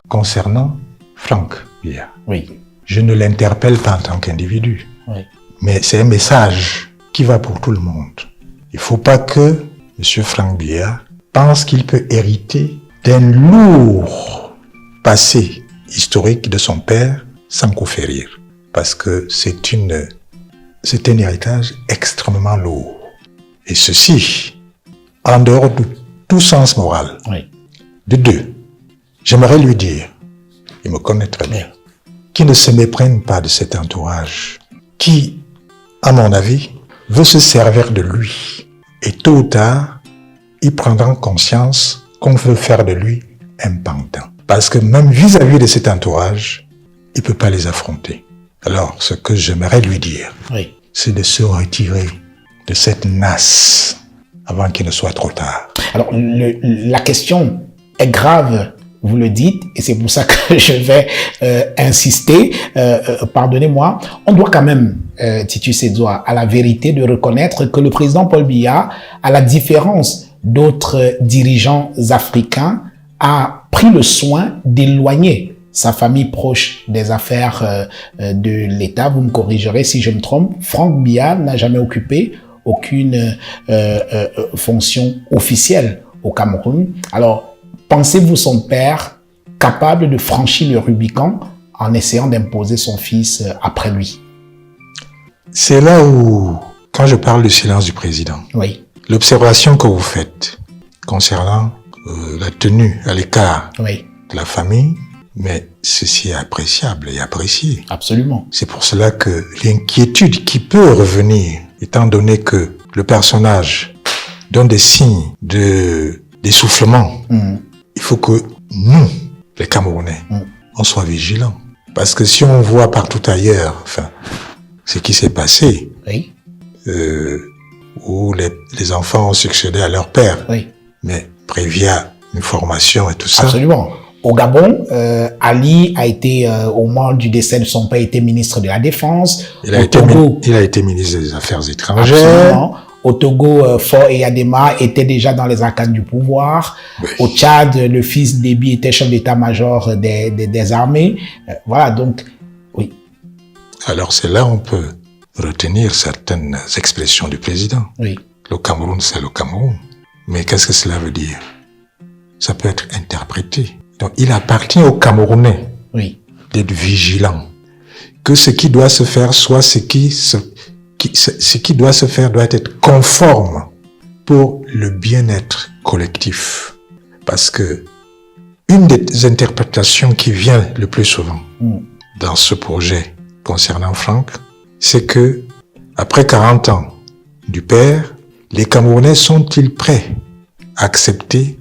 Concernant Franck Biya, oui. Je ne l'interpelle pas en tant qu'individu, Oui. mais c'est un message qui va pour tout le monde. Il ne faut pas que M. Franck Biya pense qu'il peut hériter d'un lourd passé historique de son père sans coup férir, parce que c'est un héritage extrêmement lourd. Et ceci, en dehors de tout sens moral. Oui. De deux, j'aimerais lui dire, il me connaît très bien, qu'il ne se méprenne pas de cet entourage qui, à mon avis, veut se servir de lui. Et tôt ou tard, il prendra conscience qu'on veut faire de lui un pantin. Parce que même vis-à-vis de cet entourage, il ne peut pas les affronter. Alors, ce que j'aimerais lui dire, Oui. c'est de se retirer de cette nasse avant qu'il ne soit trop tard. Alors, la question est grave, vous le dites, et c'est pour ça que je vais insister. Pardonnez-moi, on doit quand même, Titus Edouard, à la vérité de reconnaître que le président Paul Biya, à la différence d'autres dirigeants africains, a pris le soin d'éloigner sa famille proche des affaires de l'État. Vous me corrigerez si je me trompe. Franck Biya n'a jamais occupé aucune fonction officielle au Cameroun. Alors, pensez-vous son père capable de franchir le Rubicon en essayant d'imposer son fils après lui? C'est là où, quand je parle du silence du président, Oui. L'observation que vous faites concernant la tenue à l'écart Oui. de la famille, mais ceci est appréciable et apprécié. Absolument. C'est pour cela que l'inquiétude qui peut revenir, étant donné que le personnage donne des signes d'essoufflement, il faut que nous, les Camerounais, on soit vigilants. Parce que si on voit partout ailleurs, enfin, ce qui s'est passé, Oui. Où les enfants ont succédé à leur père, Oui. mais prévia une formation et tout ça. Absolument. Au Gabon, Ali a été, au moment du décès de son père, était ministre de la Défense. Il a été ministre des Affaires étrangères. Absolument. Au Togo, Faure Eyadema était déjà dans les arcanes du pouvoir. Oui. Au Tchad, le fils d'Éby était chef d'état-major des armées. Voilà, donc, oui. Alors c'est là on peut retenir certaines expressions du président. Oui. Le Cameroun, c'est le Cameroun. Mais qu'est-ce que cela veut dire? Ça peut être interprété. Donc il appartient aux Camerounais d'être vigilants. Que ce qui doit se faire soit ce qui doit se faire doit être conforme pour le bien-être collectif. Parce que une des interprétations qui vient le plus souvent dans ce projet concernant Franck, c'est que après 40 ans du père, les Camerounais sont-ils prêts à accepter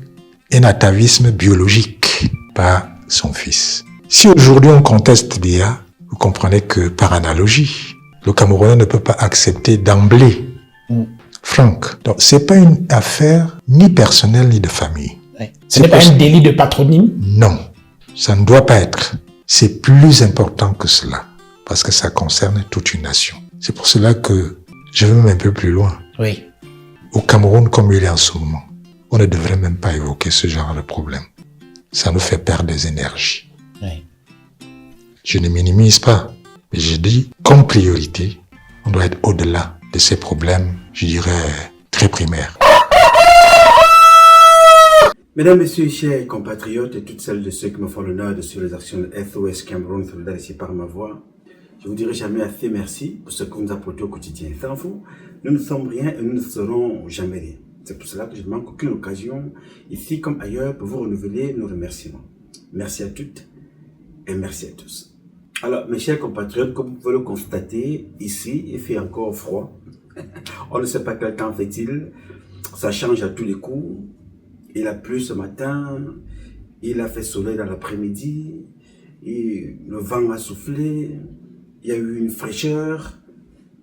un atavisme biologique par son fils? Si aujourd'hui on conteste Béa, vous comprenez que par analogie, le Camerounais ne peut pas accepter d'emblée Franck. Donc c'est pas une affaire ni personnelle ni de famille. Oui. Ce n'est pas un délit de patronyme? Non, ça ne doit pas être. C'est plus important que cela, parce que ça concerne toute une nation. C'est pour cela que je vais même un peu plus loin. Oui. Au Cameroun, comme il est en ce moment, on ne devrait même pas évoquer ce genre de problème. Ça nous fait perdre des énergies. Oui. Je ne minimise pas, mais je dis, comme priorité, on doit être au-delà de ces problèmes, je dirais, très primaires. Mesdames, Messieurs, chers compatriotes et toutes celles de ceux qui me font l'honneur de suivre les actions de SOS Cameroun solidarisé par ma voix, je vous dirai jamais assez merci pour ce que vous nous apportez au quotidien. Sans vous, nous ne sommes rien et nous ne serons jamais rien. C'est pour cela que je ne manque aucune occasion, ici comme ailleurs, pour vous renouveler nos remerciements. Merci à toutes et merci à tous. Alors, mes chers compatriotes, comme vous pouvez le constater, ici, il fait encore froid. On ne sait pas quel temps fait-il. Ça change à tous les coups. Il a plu ce matin, il a fait soleil dans l'après-midi, et le vent a soufflé, il y a eu une fraîcheur.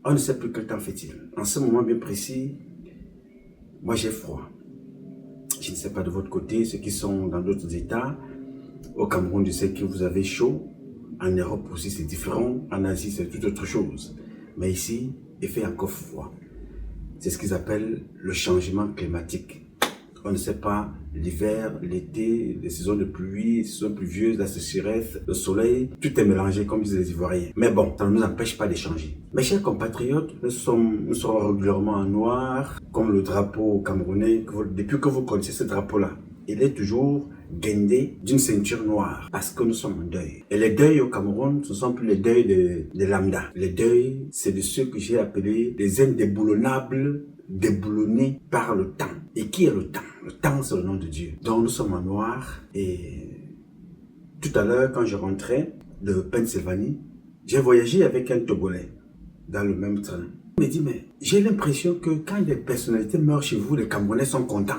On ne sait plus quel temps fait-il. En ce moment bien précis, moi j'ai froid. Je ne sais pas de votre côté, ceux qui sont dans d'autres États. Au Cameroun, je sais que vous avez chaud. En Europe aussi, c'est différent. En Asie, c'est tout autre chose. Mais ici, il fait encore froid. C'est ce qu'ils appellent le changement climatique. On ne sait pas l'hiver, l'été, les saisons de pluie, les saisons pluvieuses, la sécheresse, le soleil. Tout est mélangé, comme disent les Ivoiriens. Mais bon, ça ne nous empêche pas d'échanger. Mes chers compatriotes, nous sommes régulièrement en noir, comme le drapeau camerounais. Depuis que vous connaissez ce drapeau-là, il est toujours guindé d'une ceinture noire parce que nous sommes en deuil. Et les deuils au Cameroun, ce ne sont plus les deuils de lambda. Les deuils, c'est de ceux que j'ai appelés les indéboulonnables, déboulonnés par le temps. Et qui est le temps? Le temps, c'est le nom de Dieu. Donc nous sommes en noir et tout à l'heure, quand je rentrais de Pennsylvanie, j'ai voyagé avec un Togolais dans le même train. Il me dit, mais j'ai l'impression que quand des personnalités meurent chez vous, les Camerounais sont contents.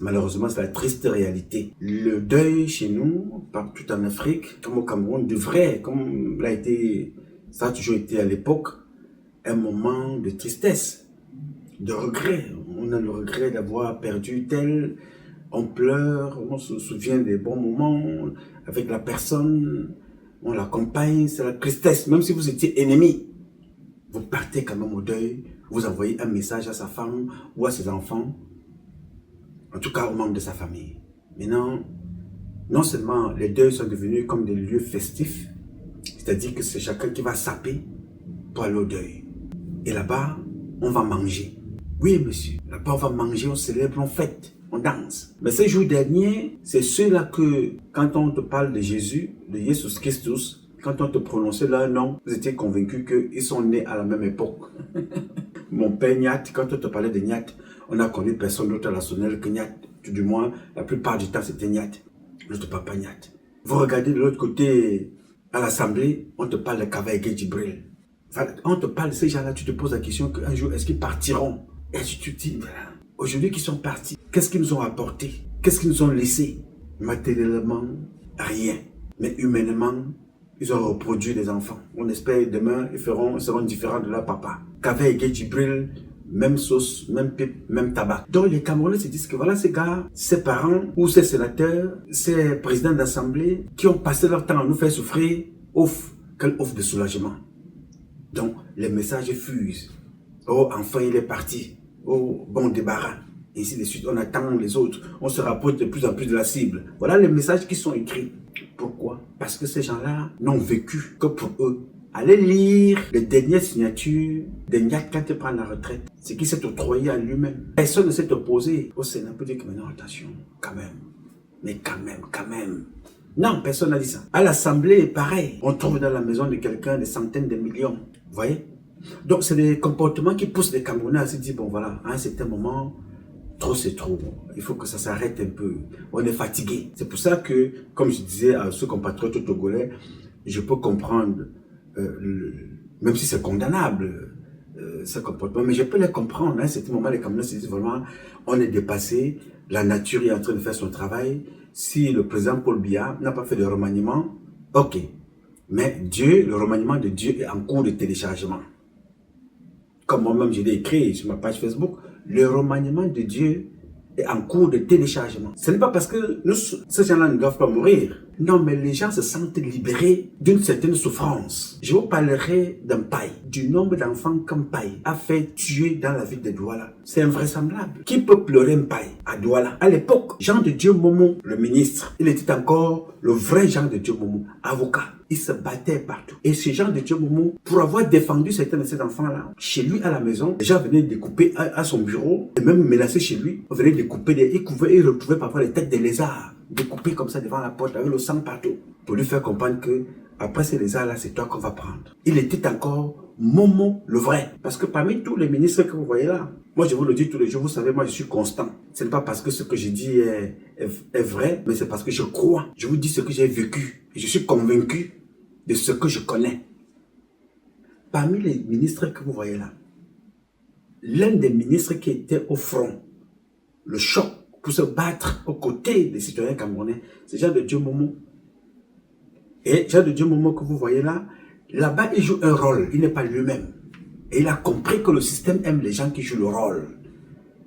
Malheureusement, c'est la triste réalité. Le deuil chez nous, partout en Afrique, comme au Cameroun, devrait, comme l'a été, ça a toujours été à l'époque, un moment de tristesse, de regret. On a le regret d'avoir perdu tel, on pleure, on se souvient des bons moments avec la personne, on l'accompagne, c'est la tristesse. Même si vous étiez ennemis, vous partez quand même au deuil, vous envoyez un message à sa femme ou à ses enfants, en tout cas aux membres de sa famille. Maintenant, non seulement les deuils sont devenus comme des lieux festifs, c'est-à-dire que c'est chacun qui va saper pour aller au deuil. Et là-bas, on va manger. Oui, monsieur, là-bas, on va manger, on célèbre, on fête, on danse. Mais ces jours derniers, c'est ceux-là que, quand on te parle de Jésus, de Jésus Christus, quand on te prononçait leur nom, vous étiez convaincus qu'ils sont nés à la même époque. Mon père Nyat, quand on te parlait de Nyat, on a connu personne d'autre à la Sonnelle que Nyat. Tout du moins, la plupart du temps, c'était Nyat. Notre papa Nyat. Vous regardez de l'autre côté, à l'Assemblée, on te parle de Kavaïge Djibril. Enfin, on te parle de ces gens-là, tu te poses la question qu'un jour, est-ce qu'ils partiront? Et tu te dis, voilà, aujourd'hui qu'ils sont partis, qu'est-ce qu'ils nous ont apporté? Qu'est-ce qu'ils nous ont laissé? Matériellement, rien. Mais humainement, ils ont reproduit des enfants. On espère demain, ils seront différents de leur papa. Kavaïge Djibril, même sauce, même pipe, même tabac. Donc les Camerounais se disent que voilà ces gars, ces parents ou ces sénateurs, ces présidents d'assemblée qui ont passé leur temps à nous faire souffrir, ouf, quelle offre de soulagement. Donc les messages fusent. Oh, enfin il est parti. au bon débarras. Et ainsi de suite, on attend les autres, on se rapproche de plus en plus de la cible. Voilà les messages qui sont écrits. Pourquoi? Parce que ces gens-là n'ont vécu que pour eux. Allez lire les dernières signatures de Ndiaye Kanté prend la retraite. C'est qui s'est octroyé à lui-même. Personne ne s'est opposé au Sénat pour dire que maintenant, attention, quand même. Mais quand même. Non, personne n'a dit ça. À l'Assemblée, pareil. On trouve dans la maison de quelqu'un des centaines de millions. Vous voyez? Donc, c'est des comportements qui poussent les Camerounais à se dire, bon voilà, à un certain moment, trop c'est trop. Il faut que ça s'arrête un peu. On est fatigué. C'est pour ça que, comme je disais à ce compatriote togolais, je peux comprendre, même si c'est condamnable, ce comportement, mais je peux les comprendre. À un certain moment, les Camerounais se disent vraiment, on est dépassé, la nature est en train de faire son travail. Si le président Paul Biya n'a pas fait de remaniement, ok. Mais Dieu, le remaniement de Dieu est en cours de téléchargement. Comme moi-même, je l'ai écrit sur ma page Facebook, le remaniement de Dieu est en cours de téléchargement. Ce n'est pas parce que ces gens-là ne doivent pas mourir. Non, mais les gens se sentent libérés d'une certaine souffrance. Je vous parlerai d'un paille, du nombre d'enfants qu'un paille a fait tuer dans la ville de Douala. C'est invraisemblable. Qui peut pleurer un paille à Douala? À l'époque, Jean de Dieu Momo, le ministre, il était encore le vrai Jean de Dieu Momo, avocat. Il se battait partout. Et ce Jean de Dieu Momo, pour avoir défendu certains de ces enfants-là, chez lui à la maison, les gens venaient découper à son bureau, et même menacés chez lui, on venait découper, il retrouvait parfois les têtes des lézards, découpées comme ça devant la porte, avec le sang partout, pour lui faire comprendre que après ces lézards-là, c'est toi qu'on va prendre. Il était encore Momo le vrai. Parce que parmi tous les ministres que vous voyez là, moi je vous le dis tous les jours, vous savez, moi je suis constant. Ce n'est pas parce que ce que je dis est vrai, mais c'est parce que je crois. Je vous dis ce que j'ai vécu. Et je suis convaincu de ce que je connais. Parmi les ministres que vous voyez là, l'un des ministres qui était au front, le choc pour se battre aux côtés des citoyens camerounais, c'est Jean de Dieu Momo. Et Jean de Dieu Momo que vous voyez là, là-bas il joue un rôle, il n'est pas lui-même. Et il a compris que le système aime les gens qui jouent le rôle.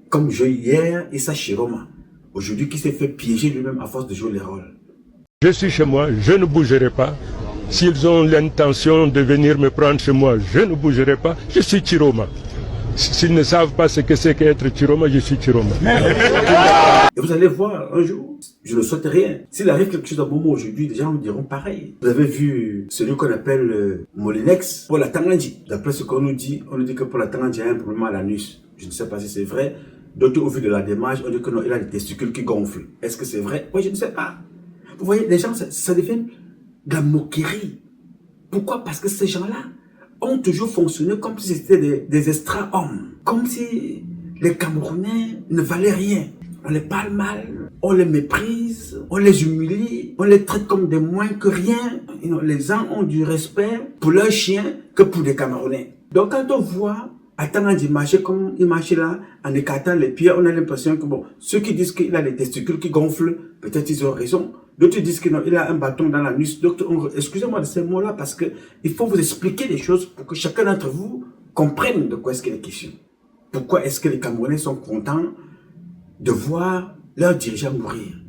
Comme je hier, Issa Chiroma, aujourd'hui qui s'est fait piéger lui-même à force de jouer les rôles. Je suis chez moi, je ne bougerai pas. S'ils ont l'intention de venir me prendre chez moi, je ne bougerai pas. Je suis Chiroma. S'ils ne savent pas ce que c'est qu'être Chiroma, je suis Chiroma. Et vous allez voir un jour, je ne souhaite rien. S'il arrive quelque chose à Momo aujourd'hui, les gens me diront pareil. Vous avez vu celui qu'on appelle Molinex pour la Tangandji. D'après ce qu'on nous dit que pour la Tangandji, il y a un problème à l'anus. Je ne sais pas si c'est vrai. D'autres, au vu de la démarche, on dit que non, il a des testicules qui gonflent. Est-ce que c'est vrai? Oui, je ne sais pas. Vous voyez, les gens, ça devient de la moquerie. Pourquoi? Parce que ces gens-là ont toujours fonctionné comme si c'était des extra-hommes. Comme si les Camerounais ne valaient rien. On les parle mal, on les méprise, on les humilie, on les traite comme des moins que rien. Les gens ont du respect pour leurs chiens que pour les Camerounais. Donc quand on voit Atangandji marcher comme il marchait là, en écartant les pieds, on a l'impression que bon, ceux qui disent qu'il a les testicules qui gonflent, peut-être ils ont raison. D'autres disent qu'il a un bâton dans l'anus. Excusez-moi de ces mots-là parce que il faut vous expliquer des choses pour que chacun d'entre vous comprenne de quoi est-ce qu'il est question. Pourquoi est-ce que les Camerounais sont contents de voir leurs dirigeants mourir?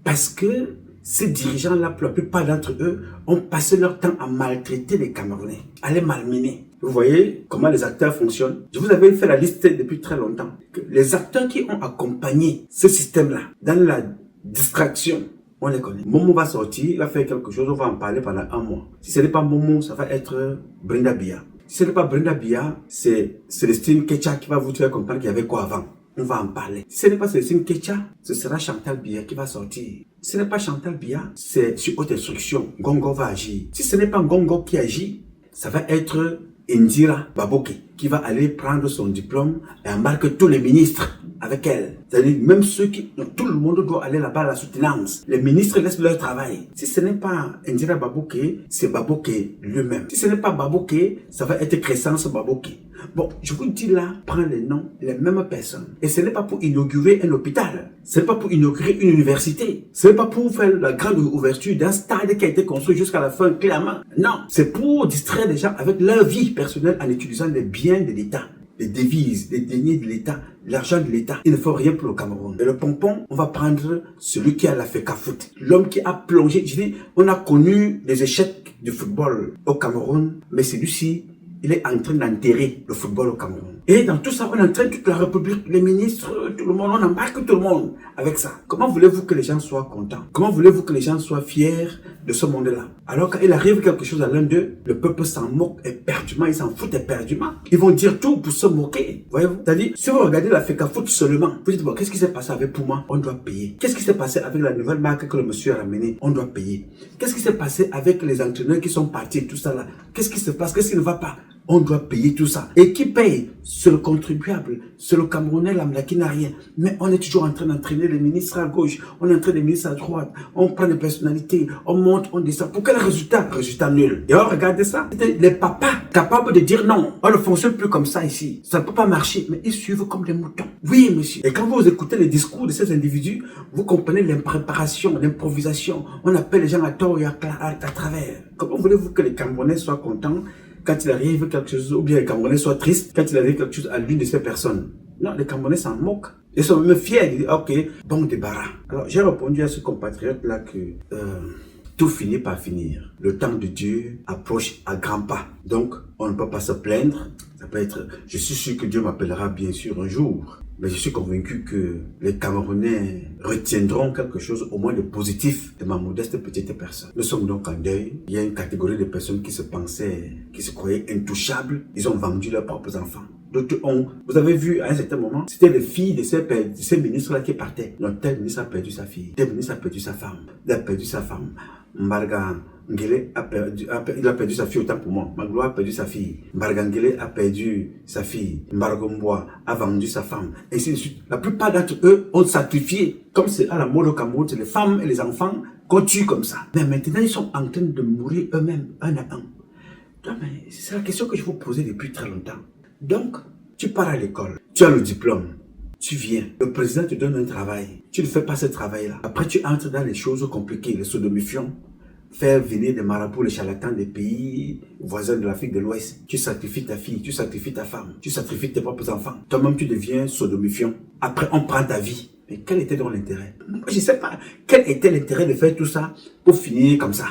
Parce que ces dirigeants-là, pour la plupart d'entre eux, ont passé leur temps à maltraiter les Camerounais, à les malmener. Vous voyez comment les acteurs fonctionnent? Je vous avais fait la liste depuis très longtemps. Les acteurs qui ont accompagné ce système-là, dans la distraction, on les connaît. Momo va sortir, il va faire quelque chose, on va en parler pendant un mois. Si ce n'est pas Momo, ça va être Brenda Biya. Si ce n'est pas Brenda Biya, c'est Célestine Ketcha qui va vous faire comprendre qu'il y avait quoi avant. On va en parler. Si ce n'est pas Célestine Ketcha, ce sera Chantal Biya qui va sortir. Si ce n'est pas Chantal Biya, c'est sur haute instruction. Gongo va agir. Si ce n'est pas Gongo qui agit, ça va être Indira Baboke qui va aller prendre son diplôme et embarquer tous les ministres avec elle. C'est-à-dire même ceux qui... Tout le monde doit aller là-bas à la soutenance. Les ministres laissent leur travail. Si ce n'est pas Indira Baboke, c'est Baboke lui-même. Si ce n'est pas Baboke, ça va être Crescence Baboke. Bon, je vous dis là, prends les noms, les mêmes personnes. Et ce n'est pas pour inaugurer un hôpital. Ce n'est pas pour inaugurer une université. Ce n'est pas pour faire la grande ouverture d'un stade qui a été construit jusqu'à la fin, clairement. Non, c'est pour distraire les gens avec leur vie personnelle en utilisant les biens de l'État, les devises, les deniers de l'État, l'argent de l'État. Il ne faut rien pour le Cameroun. Et le pompon, on va prendre celui qui a la FECA Foot. L'homme qui a plongé. Je dis, on a connu les échecs du football au Cameroun, mais celui-ci, il est en train d'enterrer le football au Cameroun. Et dans tout ça, on entraîne toute la République, les ministres, tout le monde, on embarque tout le monde avec ça. Comment voulez-vous que les gens soient contents? Comment voulez-vous que les gens soient fiers de ce monde-là? Alors quand il arrive quelque chose à l'un d'eux, le peuple s'en moque éperdument, ils s'en foutent éperdument. Ils vont dire tout pour se moquer, voyez-vous? C'est-à-dire, si vous regardez la FECAFOOT seulement, vous dites, bon, qu'est-ce qui s'est passé avec Puma? On doit payer. Qu'est-ce qui s'est passé avec la nouvelle marque que le monsieur a ramenée? On doit payer. Qu'est-ce qui s'est passé avec les entraîneurs qui sont partis, tout ça là? Qu'est-ce qui se passe? Qu'est-ce qui ne va pas? On doit payer tout ça. Et qui paye? C'est le contribuable, c'est le Camerounais lambda qui n'a rien. Mais on est toujours en train d'entraîner les ministres à gauche, on entraîne les ministres à droite, on prend des personnalités, on monte, on descend. Pour quel résultat? Résultat nul. Et on regarde ça, les papas capables de dire non, on ne fonctionne plus comme ça ici. Ça ne peut pas marcher, mais ils suivent comme des moutons. Oui, monsieur. Et quand vous écoutez les discours de ces individus, vous comprenez l'impréparation, l'improvisation. On appelle les gens à tort et à travers. Comment voulez-vous que les Camerounais soient contents quand il arrive quelque chose, ou bien les Camerounais soient tristes quand il arrive quelque chose à l'une de ces personnes? Non, les Camerounais s'en moquent. Ils sont même fiers. Ils disent, ok, bon débarras. Alors, j'ai répondu à ce compatriote-là que tout finit par finir. Le temps de Dieu approche à grands pas. Donc, on ne peut pas se plaindre. Ça peut être, je suis sûr que Dieu m'appellera bien sûr un jour. Mais je suis convaincu que les Camerounais retiendront quelque chose au moins de positif de ma modeste petite personne. Nous sommes donc en deuil. Il y a une catégorie de personnes qui se croyaient intouchables. Ils ont vendu leurs propres enfants. D'autres ont, vous avez vu à un certain moment, c'était les filles de ces ministres-là qui partaient. Donc tel ministre a perdu sa fille, tel ministre a perdu sa femme, il a perdu sa femme. Mbarga Ngele il a perdu sa fille autant pour moi. Maglo a perdu sa fille. Mbarga Ngele a perdu sa fille. Mbargo Mboa a vendu sa femme. Et ainsi de suite. La plupart d'entre eux ont sacrifié. Comme c'est à la mode au Cameroun, c'est les femmes et les enfants qu'on tue comme ça. Mais maintenant, ils sont en train de mourir eux-mêmes, un à un. Non, mais c'est la question que je vous posais depuis très longtemps. Donc, tu pars à l'école, tu as le diplôme, tu viens, le président te donne un travail, tu ne fais pas ce travail-là. Après, tu entres dans les choses compliquées, les sodomifiants, faire venir des marabouts, les charlatans des pays voisins de l'Afrique de l'Ouest. Tu sacrifies ta fille, tu sacrifies ta femme, tu sacrifies tes propres enfants. Toi-même, tu deviens sodomifiant. Après, on prend ta vie. Mais quel était donc l'intérêt? Je ne sais pas. Quel était l'intérêt de faire tout ça pour finir comme ça?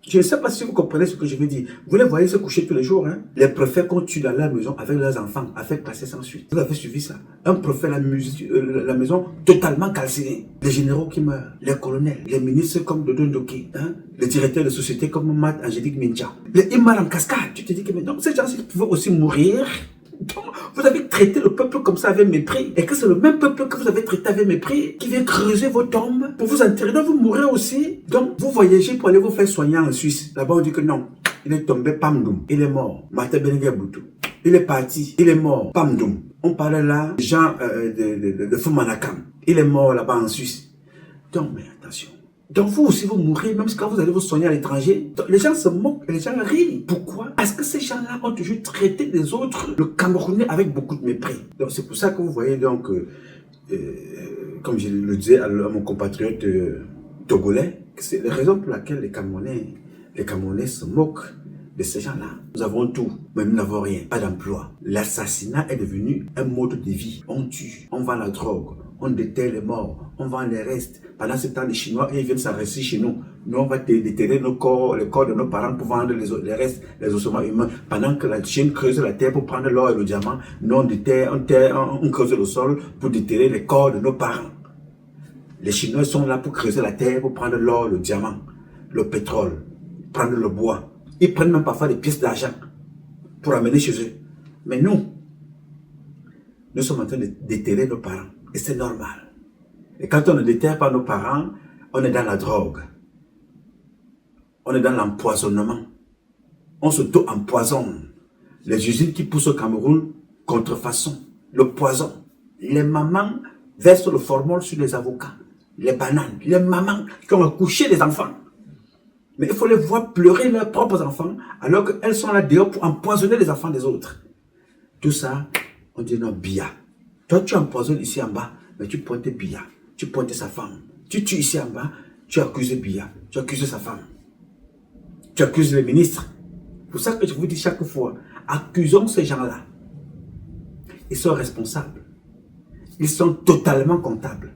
Je ne sais pas si vous comprenez ce que je veux dire. Vous les voyez se coucher tous les jours. Hein? Les préfets qu'on tue dans la maison avec leurs enfants, avec classer sans suite. Vous avez suivi ça? Un préfet, la maison totalement calcinée. Les généraux qui meurent, les colonels, les ministres comme Dodo Ndoké, hein? Les directeurs de sociétés comme Mat Angélique Mincha. Ils meurent en cascade. Tu te dis que mais donc, ces gens-ci peuvent aussi mourir. Donc, vous avez traité le peuple comme ça avec mépris. Et que c'est le même peuple que vous avez traité avec mépris qui vient creuser vos tombes pour vous enterrer. Donc vous mourrez aussi. Donc vous voyagez pour aller vous faire soigner en Suisse. Là-bas on dit que non. Il est tombé, Pamdoum. Il est mort. Martin Benengue Boutou. Il est parti. Il est mort. Pamdoum. On parlait là des gens de Fumanakam. Il est mort là-bas en Suisse. Donc mais attention. Donc vous aussi vous mourrez, même quand vous allez vous soigner à l'étranger. Les gens se moquent et les gens rient. Pourquoi? Parce que ces gens-là ont toujours traité les autres, le Camerounais, avec beaucoup de mépris. Donc c'est pour ça que vous voyez donc, comme je le disais à mon compatriote togolais, c'est la raison pour laquelle les Camerounais se moquent de ces gens-là. Nous avons tout, mais nous n'avons rien, pas d'emploi. L'assassinat est devenu un mode de vie. On tue, on vend la drogue, on déterre les morts, on vend les restes. Pendant ce temps, les Chinois, ils viennent s'arrêter chez nous. Nous, on va déterrer nos corps, les corps de nos parents pour vendre les restes, les ossements humains. Pendant que la Chine creuse la terre pour prendre l'or et le diamant, nous, on creuse le sol pour déterrer les corps de nos parents. Les Chinois sont là pour creuser la terre, pour prendre l'or, le diamant, le pétrole, prendre le bois. Ils prennent même parfois des pièces d'argent pour amener chez eux. Mais nous sommes en train de déterrer nos parents. Et c'est normal. Et quand on ne déterre pas nos parents, on est dans la drogue. On est dans l'empoisonnement. On s'auto-empoisonne. Les usines qui poussent au Cameroun, contrefaçon, le poison. Les mamans versent le formol sur les avocats, les bananes. Les mamans qui ont accouché des enfants. Mais il faut les voir pleurer leurs propres enfants alors qu'elles sont là dehors pour empoisonner les enfants des autres. Tout ça, on dit non, Bia. Toi, tu empoisonnes ici en bas, mais tu pointes Bia. Tu pointes sa femme. Tu tues ici en bas, tu accuses Bia. Tu accuses sa femme. Tu accuses les ministres. C'est pour ça que je vous dis chaque fois, accusons ces gens-là. Ils sont responsables. Ils sont totalement comptables.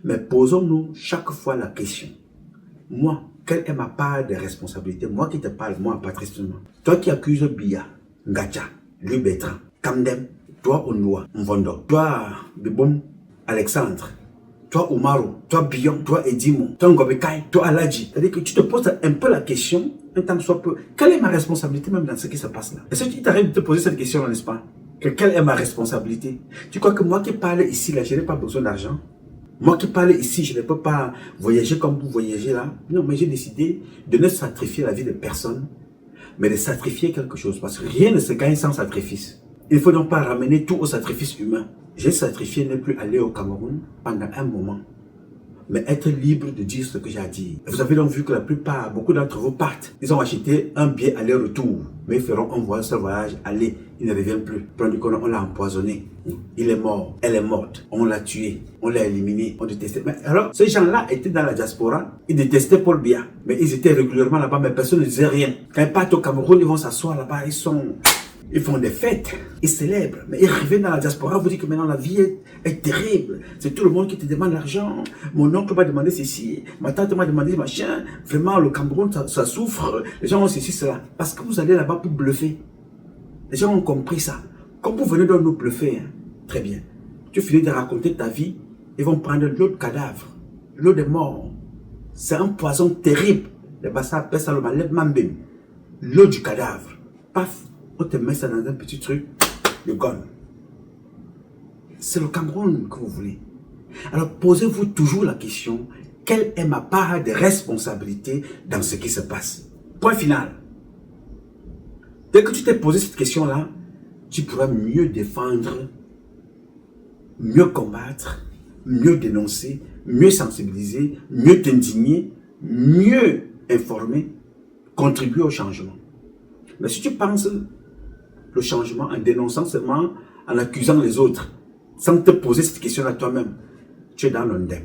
Mais posons-nous chaque fois la question. Moi, quelle est ma part de responsabilité? Moi qui te parle, moi, Patrice Tuma. Toi qui accuses Bia, Ngacha, lui Bertrand, Kamdem, toi Onua, Mvondo, toi Biboum, Alexandre, toi Oumarou, toi Bion, toi Edimo, toi Ngobekai, toi Aladji. C'est-à-dire que tu te poses un peu la question, un temps soit peu, quelle est ma responsabilité même dans ce qui se passe là? Est-ce que tu t'arrêtes de te poser cette question, n'est-ce pas? Quelle est ma responsabilité? Tu crois que moi qui parle ici, là, je n'ai pas besoin d'argent? Moi qui parle ici, je ne peux pas voyager comme vous voyagez là. Non, mais j'ai décidé de ne sacrifier la vie de personne, mais de sacrifier quelque chose. Parce que rien ne se gagne sans sacrifice. Il ne faut donc pas ramener tout au sacrifice humain. J'ai sacrifié ne plus aller au Cameroun pendant un moment, mais être libre de dire ce que j'ai à dire. Vous avez donc vu que la plupart, beaucoup d'entre vous partent. Ils ont acheté un billet aller-retour, mais ils feront un voyage, ce voyage, aller, ils ne reviennent plus. On l'a empoisonné, il est mort, elle est morte, on l'a tué, on l'a éliminé, on détestait. Mais alors, ces gens-là étaient dans la diaspora, ils détestaient Paul Biya, mais ils étaient régulièrement là-bas, mais personne ne disait rien. Quand ils partent au Cameroun, ils vont s'asseoir là-bas, ils font des fêtes, ils célèbrent. Mais ils reviennent dans la diaspora, vous dites que maintenant la vie est terrible. C'est tout le monde qui te demande l'argent. Mon oncle m'a demandé ceci, ma tante m'a demandé machin. Vraiment, le Cameroun, ça souffre. Les gens ont ceci, cela. Parce que vous allez là-bas pour bluffer. Les gens ont compris ça. Comme vous venez de nous bluffer, hein, très bien. Tu finis de raconter ta vie, ils vont prendre l'eau de cadavre, l'eau des morts. C'est un poison terrible. Les Bassa appellent ça le malève mambim. L'eau du cadavre. Paf. On te met ça dans un petit truc, le gone. C'est le Cameroun que vous voulez. Alors posez-vous toujours la question, quelle est ma part de responsabilité dans ce qui se passe? Point final. Dès que tu t'es posé cette question-là, tu pourras mieux défendre, mieux combattre, mieux dénoncer, mieux sensibiliser, mieux t'indigner, mieux informer, contribuer au changement. Mais si tu penses le changement en dénonçant seulement, en accusant les autres, sans te poser cette question-là toi-même, tu es dans l'ondem.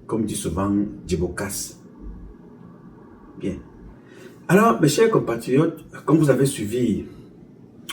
Comme dit souvent Djibokas. Bien. Alors, mes chers compatriotes, comme vous avez suivi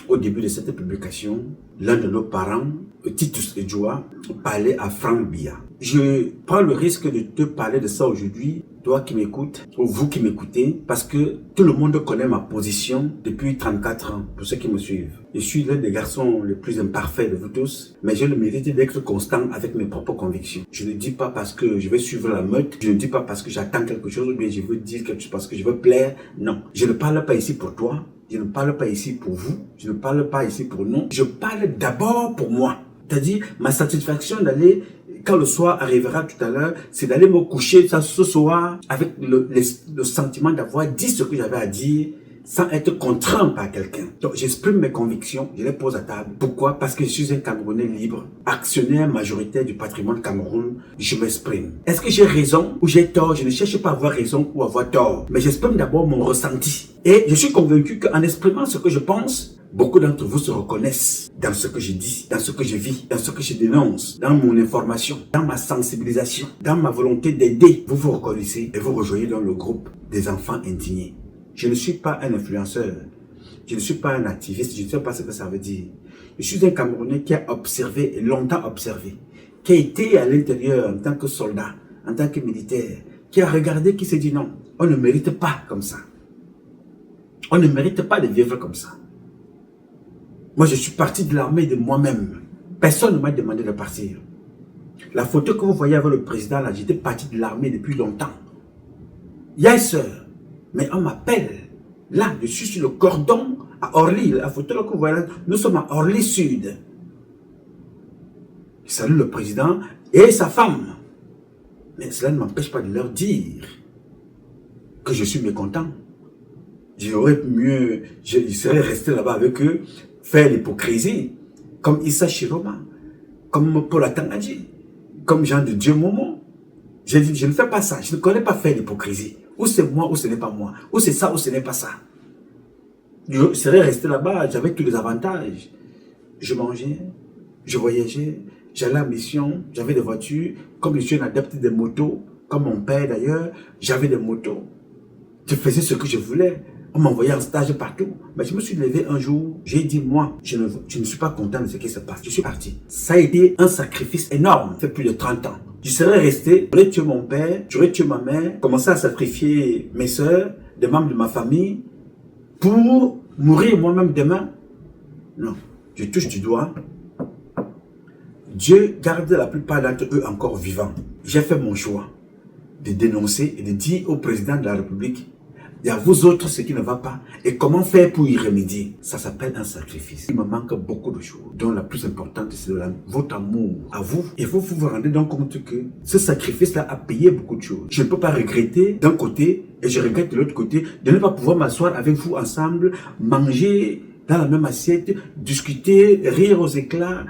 au début de cette publication, l'un de nos parents, Titus Edjoua, parlait à Frank Biya. Je prends le risque de te parler de ça aujourd'hui, toi qui m'écoutes, ou vous qui m'écoutez, parce que tout le monde connaît ma position depuis 34 ans, pour ceux qui me suivent. Je suis l'un des garçons les plus imparfaits de vous tous, mais j'ai le mérite d'être constant avec mes propres convictions. Je ne dis pas parce que je vais suivre la meute, je ne dis pas parce que j'attends quelque chose, ou bien je veux dire quelque chose parce que je veux plaire. Non, je ne parle pas ici pour toi, je ne parle pas ici pour vous, je ne parle pas ici pour nous, je parle d'abord pour moi. C'est-à-dire, ma satisfaction d'aller, quand le soir arrivera tout à l'heure, c'est d'aller me coucher ce soir avec le sentiment d'avoir dit ce que j'avais à dire sans être contraint par quelqu'un. Donc, j'exprime mes convictions, je les pose à table. Pourquoi? Parce que je suis un Camerounais libre, actionnaire majoritaire du patrimoine Cameroun, je m'exprime. Est-ce que j'ai raison ou j'ai tort? Je ne cherche pas à avoir raison ou à avoir tort, mais j'exprime d'abord mon ressenti. Et je suis convaincu qu'en exprimant ce que je pense, beaucoup d'entre vous se reconnaissent dans ce que je dis, dans ce que je vis, dans ce que je dénonce, dans mon information, dans ma sensibilisation, dans ma volonté d'aider. Vous vous reconnaissez et vous rejoignez dans le groupe des enfants indignés. Je ne suis pas un influenceur, je ne suis pas un activiste, je ne sais pas ce que ça veut dire. Je suis un Camerounais qui a observé, et longtemps observé, qui a été à l'intérieur en tant que soldat, en tant que militaire, qui a regardé, qui s'est dit non, on ne mérite pas comme ça. On ne mérite pas de vivre comme ça. Moi, je suis parti de l'armée de moi-même. Personne ne m'a demandé de partir. La photo que vous voyez avec le président, là, j'étais parti de l'armée depuis longtemps. Yes, sir. Mais on m'appelle. Là, je suis sur le cordon à Orly. La photo là que vous voyez là, nous sommes à Orly Sud. Je salue le président et sa femme. Mais cela ne m'empêche pas de leur dire que je suis mécontent. J'aurais mieux, je serais resté là-bas avec eux, faire l'hypocrisie, comme Issa Chiroma, comme Paul Atangadji, comme Jean de Dieu Momo. J'ai dit, je ne fais pas ça, je ne connais pas faire l'hypocrisie. Ou c'est moi, ou ce n'est pas moi. Ou c'est ça, ou ce n'est pas ça. Je serais resté là-bas, j'avais tous les avantages. Je mangeais, je voyageais, j'allais à la mission, j'avais des voitures. Comme je suis un adepte des motos, comme mon père d'ailleurs, j'avais des motos. Je faisais ce que je voulais. On m'envoyait en stage partout. Mais je me suis levé un jour, j'ai dit, moi, je ne suis pas content de ce qui se passe. Je suis parti. Ça a été un sacrifice énorme. Ça fait plus de 30 ans. Je serais resté, j'aurais tué mon père, j'aurais tué ma mère, commencé à sacrifier mes soeurs, des membres de ma famille, pour mourir moi-même demain? Non. Je touche du doigt. Dieu garde la plupart d'entre eux encore vivants. J'ai fait mon choix de dénoncer et de dire au président de la République, il y a vous autres ce qui ne va pas et comment faire pour y remédier. Ça s'appelle un sacrifice. Il me manque beaucoup de choses, dont la plus importante c'est votre amour à vous. Il faut vous rendre donc compte que ce sacrifice-là a payé beaucoup de choses. Je ne peux pas regretter d'un côté et je regrette de l'autre côté de ne pas pouvoir m'asseoir avec vous ensemble, manger dans la même assiette, discuter, rire aux éclats,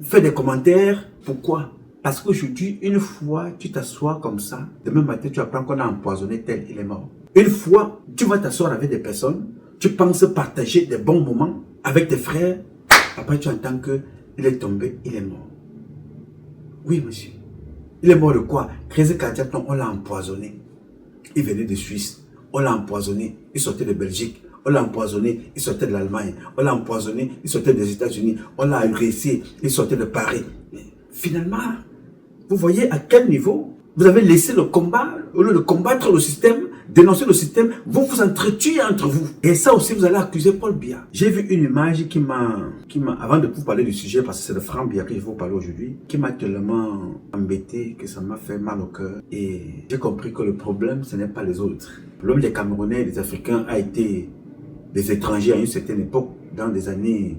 faire des commentaires. Pourquoi? Parce qu'aujourd'hui, une fois tu t'assois comme ça, demain matin tu apprends qu'on a empoisonné tel, il est mort. Une fois tu vas t'asseoir avec des personnes, tu penses partager des bons moments avec tes frères, après tu entends qu'il est tombé, il est mort. Oui monsieur. Il est mort de quoi? Crise cardiaque, on l'a empoisonné. Il venait de Suisse, on l'a empoisonné, il sortait de Belgique. On l'a empoisonné, il sortait de l'Allemagne. On l'a empoisonné, il sortait des États-Unis. On l'a agressé, il sortait de Paris. Mais finalement, vous voyez à quel niveau vous avez laissé le combat, au lieu de combattre le système, dénoncer le système, vous vous entretuez entre vous. Et ça aussi, vous allez accuser Paul Biya. J'ai vu une image qui m'a, avant de vous parler du sujet, parce que c'est de Franck Biya que je vais vous parler aujourd'hui, qui m'a tellement embêté que ça m'a fait mal au cœur. Et j'ai compris que le problème, ce n'est pas les autres. Le problème des Camerounais et des Africains a été des étrangers à une certaine époque, dans les années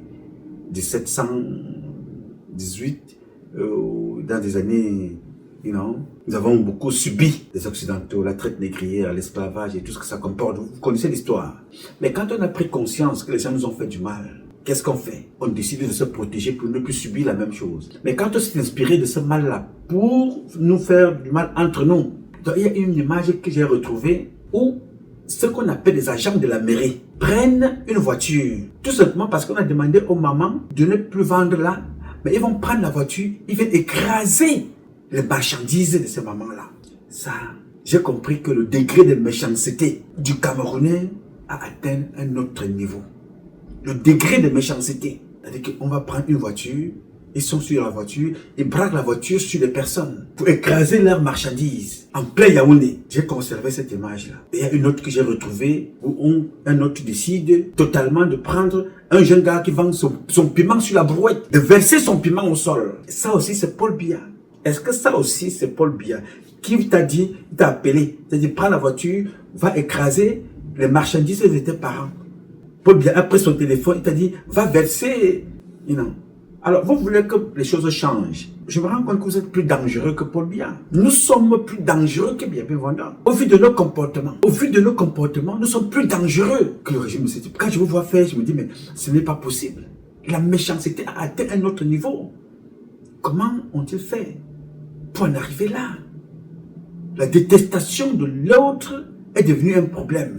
1718, dans des années, nous avons beaucoup subi les Occidentaux, la traite négrière, l'esclavage et tout ce que ça comporte. Vous connaissez l'histoire. Mais quand on a pris conscience que les gens nous ont fait du mal, qu'est-ce qu'on fait? On décide de se protéger pour ne plus subir la même chose. Mais quand on s'est inspiré de ce mal-là pour nous faire du mal entre nous, donc il y a une image que j'ai retrouvée où ce qu'on appelle des agents de la mairie prennent une voiture, tout simplement parce qu'on a demandé aux mamans de ne plus vendre là, mais ils vont prendre la voiture, ils viennent écraser les marchandises de ces mamans-là. Ça, j'ai compris que le degré de méchanceté du Camerounais a atteint un autre niveau. Le degré de méchanceté, c'est-à-dire qu'on va prendre une voiture, ils sont sur la voiture, ils braquent la voiture sur les personnes pour écraser leurs marchandises en plein Yaoundé. J'ai conservé cette image-là. Et il y a une autre que j'ai retrouvée où un autre décide totalement de prendre un jeune gars qui vend son piment sur la brouette, de verser son piment au sol. Et ça aussi, c'est Paul Biya. Est-ce que ça aussi, c'est Paul Biya qui t'a dit, il t'a appelé, il t'a dit, prends la voiture, va écraser les marchandises de tes parents. Paul Biya a pris son téléphone, il t'a dit, va verser, Alors, vous voulez que les choses changent. Je me rends compte que vous êtes plus dangereux que Paul Biya. Nous sommes plus dangereux que Biya Bienvenue. Au vu de nos comportements, nous sommes plus dangereux que le régime. Quand je vous vois faire, je me dis, mais ce n'est pas possible. La méchanceté a atteint un autre niveau. Comment ont-ils fait pour en arriver là? La détestation de l'autre est devenue un problème.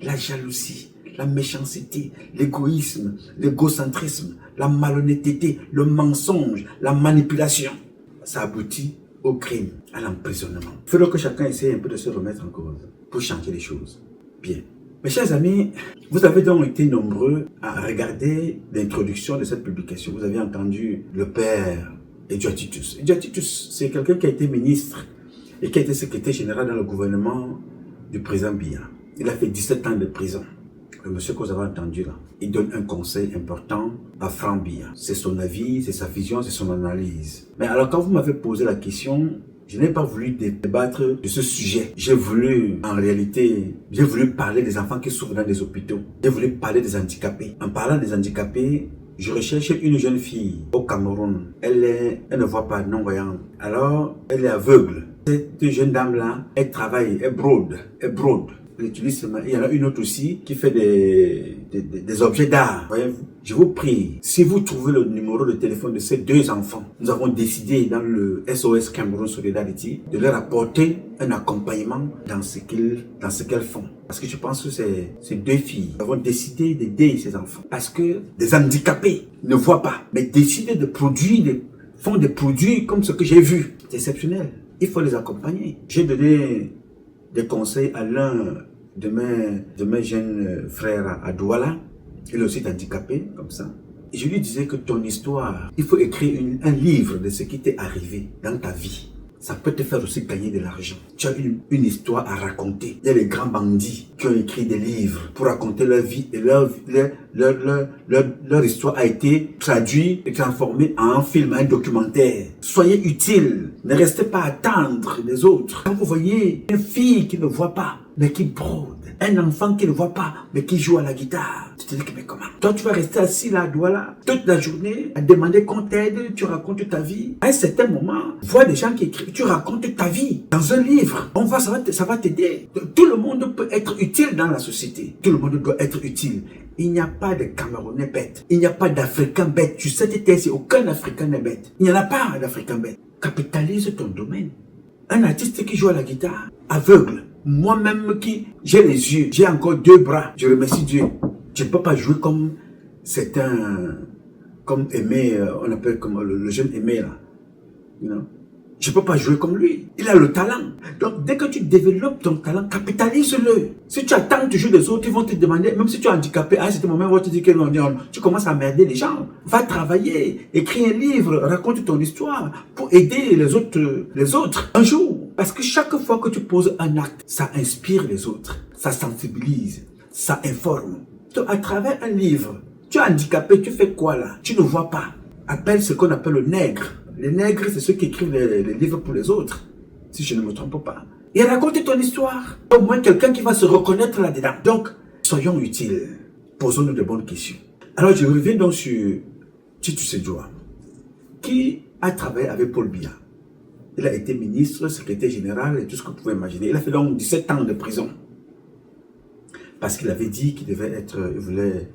La jalousie, la méchanceté, l'égoïsme, l'égocentrisme, la malhonnêteté, le mensonge, la manipulation. Ça aboutit au crime, à l'emprisonnement. Il faudrait que chacun essaie un peu de se remettre en cause pour changer les choses. Bien. Mes chers amis, vous avez donc été nombreux à regarder l'introduction de cette publication. Vous avez entendu le père Edouard Titus. Edouard Titus, c'est quelqu'un qui a été ministre et qui a été secrétaire général dans le gouvernement du président Biya. Il a fait 17 ans de prison. Le monsieur que vous avez entendu là, il donne un conseil important à Franck Biya. C'est son avis, c'est sa vision, c'est son analyse. Mais alors quand vous m'avez posé la question, je n'ai pas voulu débattre de ce sujet. J'ai voulu, en réalité, parler des enfants qui souffrent dans des hôpitaux. J'ai voulu parler des handicapés. En parlant des handicapés, je recherche une jeune fille au Cameroun. Elle ne voit pas, non-voyante. Alors, elle est aveugle. Cette jeune dame-là, elle travaille, elle brode. Elle utilise seulement. Il y en a une autre aussi qui fait des objets d'art. Voyez-vous? Je vous prie, si vous trouvez le numéro de téléphone de ces deux enfants, nous avons décidé dans le SOS Cameroun Solidarity de leur apporter un accompagnement dans ce qu'elles font. Parce que je pense que ces deux filles avons décidé d'aider ces enfants. Parce que des handicapés ne voient pas, mais décident de produire, font des produits comme ce que j'ai vu. C'est exceptionnel. Il faut les accompagner. J'ai donné des conseils à l'un de mes jeunes frères à Douala. Il est aussi handicapé, comme ça. Et je lui disais que ton histoire, il faut écrire un livre de ce qui t'est arrivé dans ta vie. Ça peut te faire aussi gagner de l'argent. Tu as une histoire à raconter. Il y a les grands bandits qui ont écrit des livres pour raconter leur vie et leur histoire a été traduite et transformée en un film, un documentaire. Soyez utiles. Ne restez pas à attendre les autres. Quand vous voyez une fille qui ne voit pas, mais qui brode, un enfant qui ne voit pas, mais qui joue à la guitare, tu te dis que mais comment? Toi, tu vas rester assis là, toute la journée, à demander qu'on t'aide, tu racontes ta vie. À un certain moment, vois des gens qui écrivent, tu racontes ta vie dans un livre. Ça va t'aider. Tout le monde peut être utile dans la société. Tout le monde doit être utile. Il n'y a pas de Camerounais bêtes. Il n'y a pas d'Africains bêtes. Tu sais, aucun Africain n'est bête. Il n'y en a pas d'Africains bêtes. Capitalise ton domaine. Un artiste qui joue à la guitare, aveugle. Moi-même j'ai les yeux, j'ai encore 2 bras. Je remercie Dieu. Je ne peux pas jouer comme comme Aimé, on appelle comme le jeune Aimé là. You know? Je ne peux pas jouer comme lui. Il a le talent. Donc, dès que tu développes ton talent, capitalise-le. Si tu attends toujours les autres, ils vont te demander, même si tu es handicapé, à un certain moment, ils vont te dire que non, tu commences à emmerder les gens. Va travailler, écris un livre, raconte ton histoire pour aider les autres un jour. Parce que chaque fois que tu poses un acte, ça inspire les autres, ça sensibilise, ça informe. Donc, à travers un livre, tu es handicapé, tu fais quoi là? Tu ne vois pas. Appelle ce qu'on appelle le nègre. Les nègres, c'est ceux qui écrivent les livres pour les autres, si je ne me trompe pas. Et raconte ton histoire. Au moins quelqu'un qui va se reconnaître là-dedans. Donc, soyons utiles. Posons-nous de bonnes questions. Alors, je reviens donc sur Titus Sedjoa, qui a travaillé avec Paul Biya. Il a été ministre, secrétaire général et tout ce que vous pouvez imaginer. Il a fait donc 17 ans de prison. Parce qu'il avait dit qu'il il voulait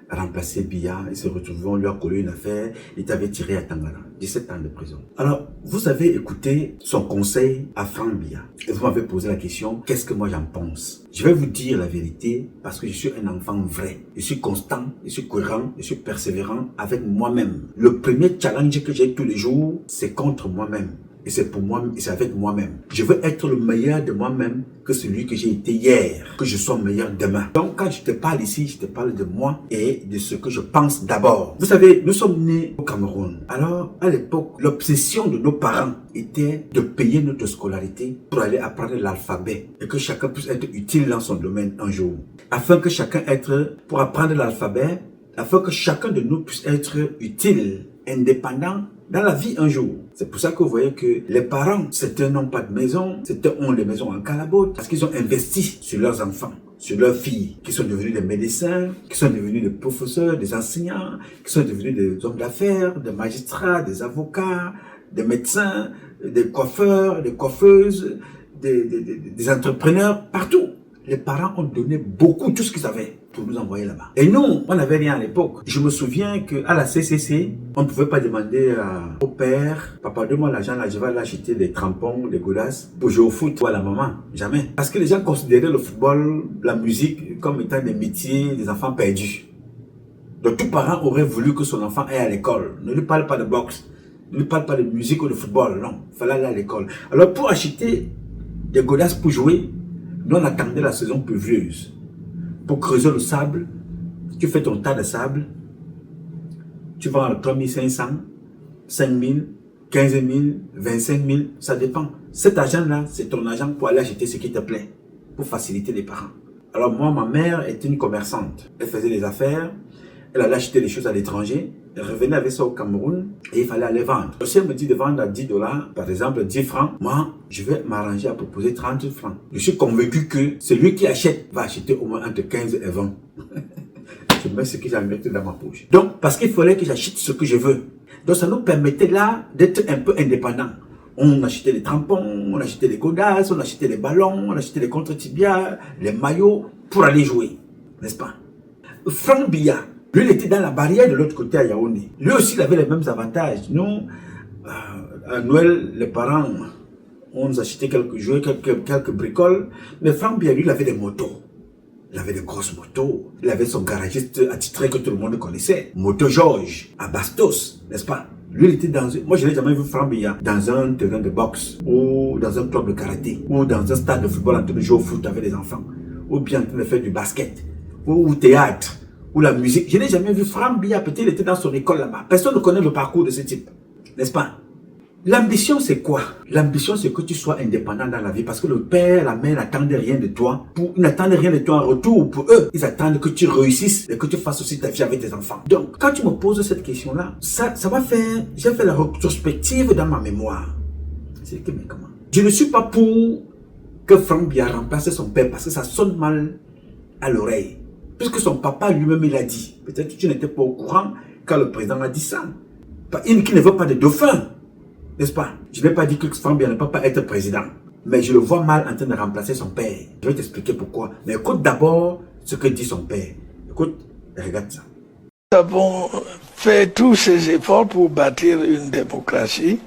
remplacer Biya. Il se retrouvait, on lui a collé une affaire. Il avait tiré à Tangara. 17 ans de prison. Alors, vous avez écouté son conseil à Franck Biya. Et vous m'avez posé la question, qu'est-ce que moi j'en pense? Je vais vous dire la vérité parce que je suis un enfant vrai. Je suis constant, je suis cohérent, je suis persévérant avec moi-même. Le premier challenge que j'ai tous les jours, c'est contre moi-même. Et c'est pour moi, et c'est avec moi-même. Je veux être le meilleur de moi-même que celui que j'ai été hier, que je sois meilleur demain. Donc quand je te parle ici, je te parle de moi et de ce que je pense d'abord. Vous savez, nous sommes nés au Cameroun. Alors, à l'époque, l'obsession de nos parents était de payer notre scolarité pour aller apprendre l'alphabet et que chacun puisse être utile dans son domaine un jour. Pour apprendre l'alphabet, afin que chacun de nous puisse être utile, indépendant dans la vie un jour. C'est pour ça que vous voyez que les parents, certains n'ont pas de maison, certains ont des maisons en calabote, parce qu'ils ont investi sur leurs enfants, sur leurs filles, qui sont devenus des médecins, qui sont devenus des professeurs, des enseignants, qui sont devenus des hommes d'affaires, des magistrats, des avocats, des médecins, des coiffeurs, des coiffeuses, des entrepreneurs, partout. Les parents ont donné beaucoup, tout ce qu'ils avaient pour nous envoyer là-bas. Et nous, on n'avait rien à l'époque. Je me souviens qu'à la CCC, on ne pouvait pas demander au père, papa, donne-moi l'argent, là, je vais aller acheter des crampons, des godasses pour jouer au foot ou à la maman. Jamais. Parce que les gens considéraient le football, la musique, comme étant des métiers des enfants perdus. Donc tout parent aurait voulu que son enfant aille à l'école. Ne lui parle pas de boxe, ne lui parle pas de musique ou de football, non. Il fallait aller à l'école. Alors pour acheter des godasses pour jouer, nous on attendait la saison pluvieuse. Pour creuser le sable, tu fais ton tas de sable, tu vends à 3500, 5000, 15 000, 25 000, ça dépend. Cet argent-là, c'est ton argent pour aller acheter ce qui te plaît, pour faciliter les parents. Alors moi, ma mère était une commerçante. Elle faisait des affaires, elle allait acheter des choses à l'étranger, elle revenait avec ça au Cameroun et il fallait aller vendre. Si elle me dit de vendre à 10 $, par exemple 10 francs, moi, je vais m'arranger à proposer 30 francs. Je suis convaincu que celui qui achète va acheter au moins entre 15 et 20. Je mets ce que j'ai mis dans ma poche. Donc, parce qu'il fallait que j'achète ce que je veux. Donc, ça nous permettait là d'être un peu indépendants. On achetait les crampons, on achetait les godasses, on achetait les ballons, on achetait les contre-tibias, les maillots pour aller jouer. N'est-ce pas? Franck Biya, lui, il était dans la barrière de l'autre côté à Yaoundé. Lui aussi, il avait les mêmes avantages. Nous, à Noël, les parents, on nous achetait quelques jouets, quelques bricoles. Mais Franck Biya, lui, il avait des motos. Il avait des grosses motos. Il avait son garagiste attitré que tout le monde connaissait. Moto Georges, à Bastos, n'est-ce pas? Lui, il était dans... Moi, je n'ai jamais vu Franck Biya dans un terrain de boxe, ou dans un club de karaté, ou dans un stade de football en train de jouer au foot avec les enfants, ou bien en train de faire du basket, ou au théâtre, ou la musique. Je n'ai jamais vu Franck Biya, peut-être il était dans son école là-bas. Personne ne connaît le parcours de ce type, n'est-ce pas? L'ambition, c'est quoi? L'ambition, c'est que tu sois indépendant dans la vie parce que le père, la mère n'attendent rien de toi. Ils n'attendent rien de toi en retour. Pour eux, ils attendent que tu réussisses et que tu fasses aussi ta vie avec tes enfants. Donc, quand tu me poses cette question-là, ça va faire... J'ai fait la rétrospective dans ma mémoire. C'est que, mais comment? Je ne suis pas pour que Franck Biya remplace son père parce que ça sonne mal à l'oreille. Puisque son papa lui-même, il a dit. Peut-être que tu n'étais pas au courant quand le président a dit ça. Il qui ne veut pas de dauphin. N'est-ce pas? Je n'ai pas dit que Franck Biya ne peut pas être président. Mais je le vois mal en train de remplacer son père. Je vais t'expliquer pourquoi. Mais écoute d'abord ce que dit son père. Écoute, regarde ça. Nous avons fait tous ces efforts pour bâtir une démocratie.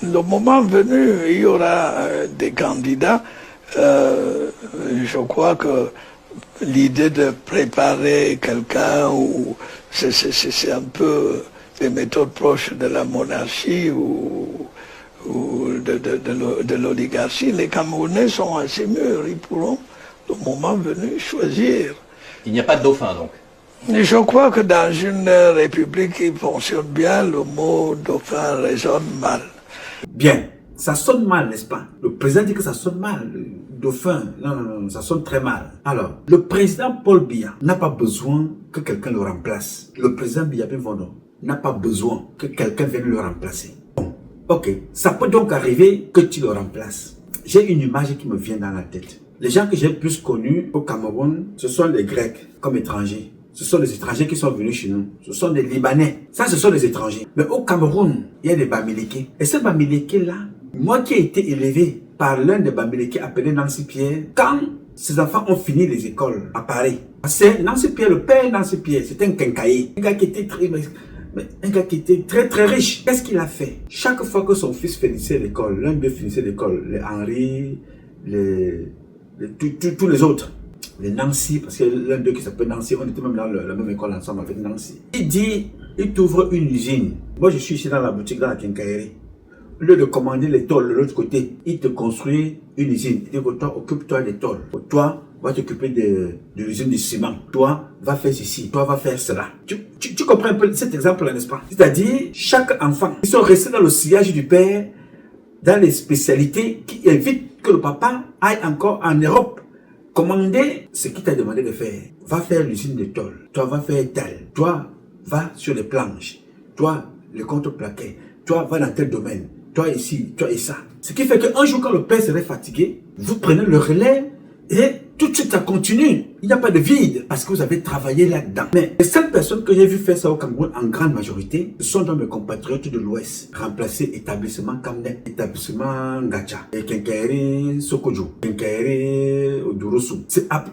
Le moment venu, il y aura des candidats. Je crois que l'idée de préparer quelqu'un, c'est un peu des méthodes proches de la monarchie ou de l'oligarchie. Les Camerounais sont assez mûrs, ils pourront, le moment venu, choisir. Il n'y a pas de dauphin, donc? Je crois que dans une république qui fonctionne bien, le mot dauphin résonne mal. Bien, ça sonne mal, n'est-ce pas? Le président dit que ça sonne mal. Le dauphin, non, ça sonne très mal. Alors, le président Paul Biya n'a pas besoin que quelqu'un le remplace. Le président Biya Bienvenue n'a pas besoin que quelqu'un vienne le remplacer. Bon, ok, ça peut donc arriver que tu le remplaces. J'ai une image qui me vient dans la tête. Les gens que j'ai plus connus au Cameroun, ce sont les Grecs comme étrangers. Ce sont les étrangers qui sont venus chez nous. Ce sont des Libanais. Ça, ce sont les étrangers. Mais au Cameroun, il y a des Bamileke. Et ces Bamileke-là, moi qui ai été élevé par l'un des Bamileke appelé Nancy Pierre, quand ses enfants ont fini les écoles à Paris, c'est Nancy Pierre, le père Nancy Pierre, c'était un quincailler. Un gars qui était très très riche. Qu'est-ce qu'il a fait? Chaque fois que son fils finissait l'école, l'un d'eux finissait l'école, les Henri, tous les autres, les Nancy, parce qu'il y a l'un d'eux qui s'appelle Nancy, on était même dans la même école ensemble avec Nancy. Il dit, il t'ouvre une usine. Moi je suis ici dans la boutique, dans la quincaillerie. Au lieu de commander les tôles de l'autre côté, il te construit une usine. Il dit que toi, occupe-toi des tôles. Toi, va t'occuper de l'usine du ciment. Toi, va faire ceci. Toi, va faire cela. Tu comprends un peu cet exemple-là, n'est-ce pas? C'est-à-dire, chaque enfant, ils sont restés dans le sillage du père, dans les spécialités qui évitent que le papa aille encore en Europe commander ce qu'il t'a demandé de faire. Va faire l'usine de tôle. Toi, va faire tel. Toi, va sur les planches. Toi, les contreplaqués. Toi, va dans tel domaine. Toi ici, toi et ça. Ce qui fait qu'un jour, quand le père serait fatigué, vous prenez le relais et tout de suite, ça continue. Il n'y a pas de vide parce que vous avez travaillé là-dedans. Mais les seules personnes que j'ai vu faire ça au Cameroun, en grande majorité, ce sont dans mes compatriotes de l'Ouest. Remplacer établissement Kamden, établissement Gacha, et Quincaillerie Sokojo, Quincaillerie Odurosu.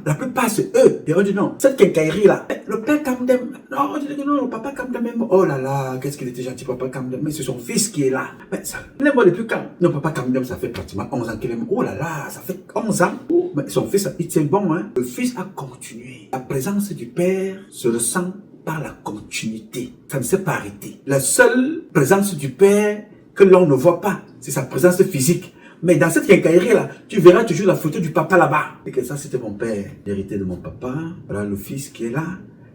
La plupart, c'est eux. Et on dit non, cette quincaillerie-là, le père Kamden, non, on dit non, le papa Kamden même. Oh là là, qu'est-ce qu'il était gentil, papa Kamden. Mais c'est son fils qui est là. Mais ça, il est mort depuis quand? Non, papa Kamden, ça fait pratiquement 11 ans qu'il est mort. Oh là là, ça fait 11 ans. Oh, mais son fils, il tient bon, hein. Le fils a continué. La présence du père se ressent par la continuité. Ça ne s'est pas arrêté. La seule présence du père que l'on ne voit pas, c'est sa présence physique. Mais dans cette quincaillerie-là, tu verras toujours la photo du papa là-bas. Et que ça, c'était mon père. L'hérité de mon papa. Voilà le fils qui est là.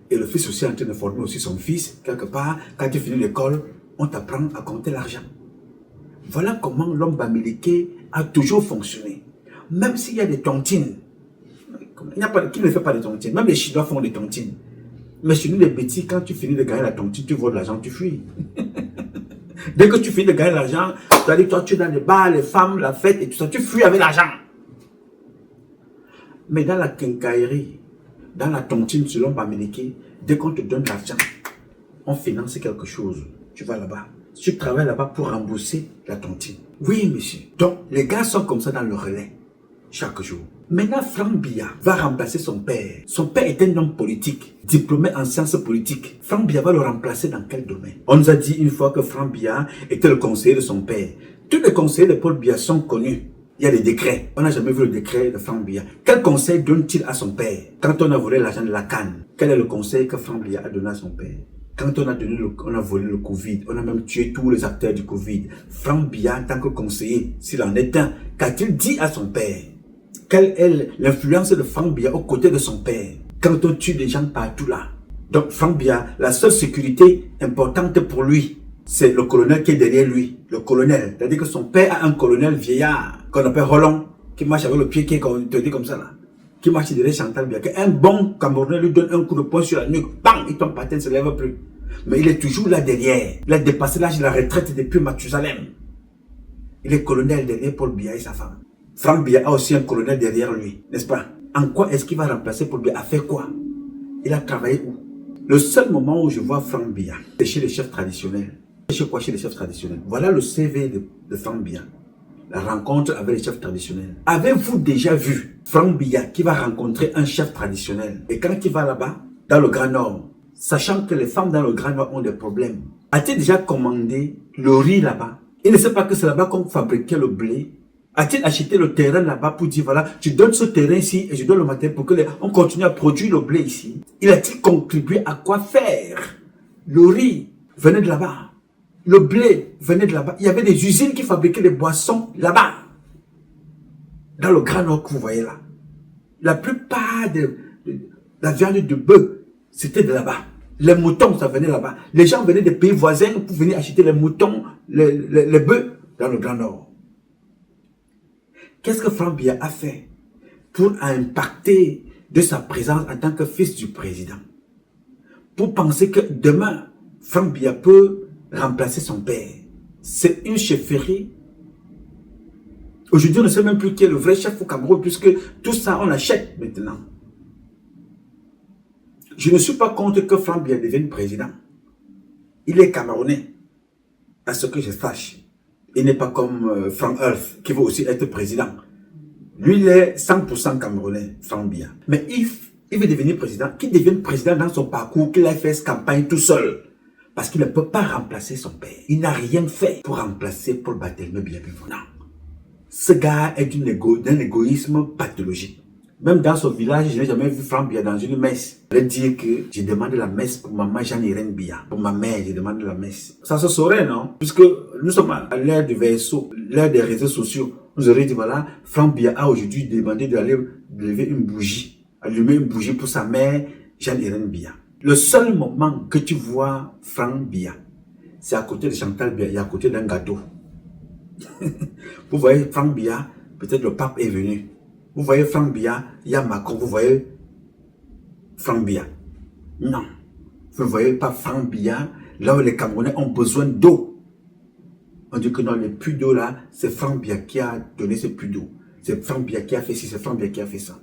Et le fils aussi en train de former aussi son fils. Quelque part, quand tu finis l'école, on t'apprend à compter l'argent. Voilà comment l'homme Bamileke a toujours fonctionné. Même s'il y a des tontines. Il n'y a pas qui ne fait pas de tontines. Même les Chinois font des tontines. Mais chez nous, les petits, quand tu finis de gagner la tontine, tu voles l'argent, tu fuis. Dès que tu finis de gagner l'argent, tu as dit, toi, tu es dans les bars, les femmes, la fête et tout ça, tu fuis avec l'argent. Mais dans la quincaillerie, dans la tontine, selon Bamileke, dès qu'on te donne l'argent, on finance quelque chose. Tu vas là-bas. Tu travailles là-bas pour rembourser la tontine. Oui, monsieur. Donc, les gars sont comme ça dans le relais, chaque jour. Maintenant, Franck Biya va remplacer son père. Son père est un homme politique, diplômé en sciences politiques. Franck Biya va le remplacer dans quel domaine? On nous a dit une fois que Franck Biya était le conseiller de son père. Tous les conseillers de Paul Biya sont connus. Il y a des décrets. On n'a jamais vu le décret de Franck Biya. Quel conseil donne-t-il à son père? Quand on a volé l'argent de la canne, quel est le conseil que Franck Biya a donné à son père? Quand on a volé le Covid, on a même tué tous les acteurs du Covid. Franck Biya, en tant que conseiller, s'il en est un, qu'a-t-il dit à son père? Quelle est l'influence de Franck Biya aux côtés de son père? Quand on tue des gens partout là. Donc Franck Biya, la seule sécurité importante pour lui, c'est le colonel qui est derrière lui. Le colonel. C'est-à-dire que son père a un colonel vieillard qu'on appelle Roland, qui marche avec le pied qui est te dit comme ça là. Qui marche derrière Chantal Biya. Un bon Camerounais lui donne un coup de poing sur la nuque. Bang! Il tombe par terre, il ne se lève plus. Mais il est toujours là derrière. Il a dépassé l'âge de la retraite depuis Mathusalem. Il est colonel derrière Paul Biya et sa femme. Franck Biya a aussi un colonel derrière lui, n'est-ce pas? En quoi est-ce qu'il va remplacer Paul Biya? A fait quoi? Il a travaillé où? Le seul moment où je vois Franck Biya, c'est chez les chefs traditionnels. Chez quoi? Chez les chefs traditionnels. Voilà le CV de Franck Biya. La rencontre avec les chefs traditionnels. Avez-vous déjà vu Franck Biya qui va rencontrer un chef traditionnel? Et quand il va là-bas, dans le Grand Nord, sachant que les femmes dans le Grand Nord ont des problèmes, a-t-il déjà commandé le riz là-bas? Il ne sait pas que c'est là-bas qu'on fabriquait le blé. A-t-il acheté le terrain là-bas pour dire, voilà, tu donnes ce terrain ici et je donne le matériel pour que on continue à produire le blé ici? Il a-t-il contribué à quoi faire? Le riz venait de là-bas. Le blé venait de là-bas. Il y avait des usines qui fabriquaient des boissons là-bas. Dans le Grand Nord que vous voyez là. La plupart de la viande de bœuf, c'était de là-bas. Les moutons, ça venait là-bas. Les gens venaient des pays voisins pour venir acheter les moutons, les bœufs dans le Grand Nord. Qu'est-ce que Franck Biya a fait pour impacter de sa présence en tant que fils du président? Pour penser que demain, Franck Biya peut remplacer son père. C'est une chefferie. Aujourd'hui, on ne sait même plus qui est le vrai chef au Cameroun, puisque tout ça, on l'achète maintenant. Je ne suis pas contre que Franck Biya devienne président. Il est Camerounais, à ce que je sache. Il n'est pas comme Frank Earth, qui veut aussi être président. Lui, il est 100% Camerounais, Franck Biya. Mais il veut devenir président. Qu'il devienne président dans son parcours, qu'il a fait sa campagne tout seul. Parce qu'il ne peut pas remplacer son père. Il n'a rien fait pour remplacer Paul Barthélémy Biya. Non. Ce gars est d'un égoïsme pathologique. Même dans son village, je n'ai jamais vu Franck Biya dans une messe. Il dire que je demande la messe pour maman Jeanne-Irène Biya. Pour ma mère, je demande la messe. Ça se saurait, non? Puisque nous sommes à l'ère du verso, l'ère des réseaux sociaux. Vous aurez dit, voilà, Franck Biya a aujourd'hui demandé d'aller lever une bougie. Allumer une bougie pour sa mère, Jeanne-Irène Biya. Le seul moment que tu vois Franck Biya, c'est à côté de Chantal Biya et à côté d'un gâteau. Vous voyez Franck Biya, peut-être le pape est venu. Vous voyez Franck Biya, il y a Macron, vous voyez Franck Biya. Non, vous ne voyez pas Franck Biya, là où les Camerounais ont besoin d'eau. On dit que non, les puits d'eau là, c'est Franck Biya qui a donné ce puits d'eau. C'est Franck Biya qui a fait ci, c'est Franck Biya qui a fait ça.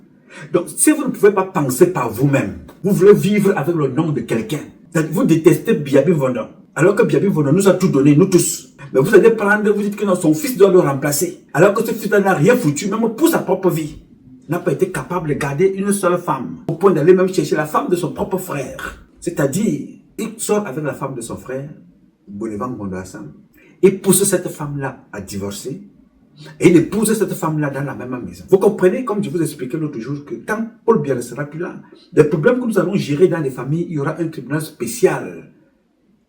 Donc, si vous ne pouvez pas penser par vous-même, vous voulez vivre avec le nom de quelqu'un, vous détestez Biabi Vondon, alors que Biabi Vondon nous a tout donné, nous tous. Mais vous allez prendre, vous dites que non, son fils doit le remplacer. Alors que ce fils n'a rien foutu, même pour sa propre vie. N'a pas été capable de garder une seule femme. Au point d'aller même chercher la femme de son propre frère. C'est-à-dire, il sort avec la femme de son frère, Bolivang Bondo Hassan. Il pousse cette femme-là à divorcer. Et il épouse cette femme-là dans la même maison. Vous comprenez, comme je vous expliquais l'autre jour, que quand Paul Biya ne sera plus là, les problèmes que nous allons gérer dans les familles, il y aura un tribunal spécial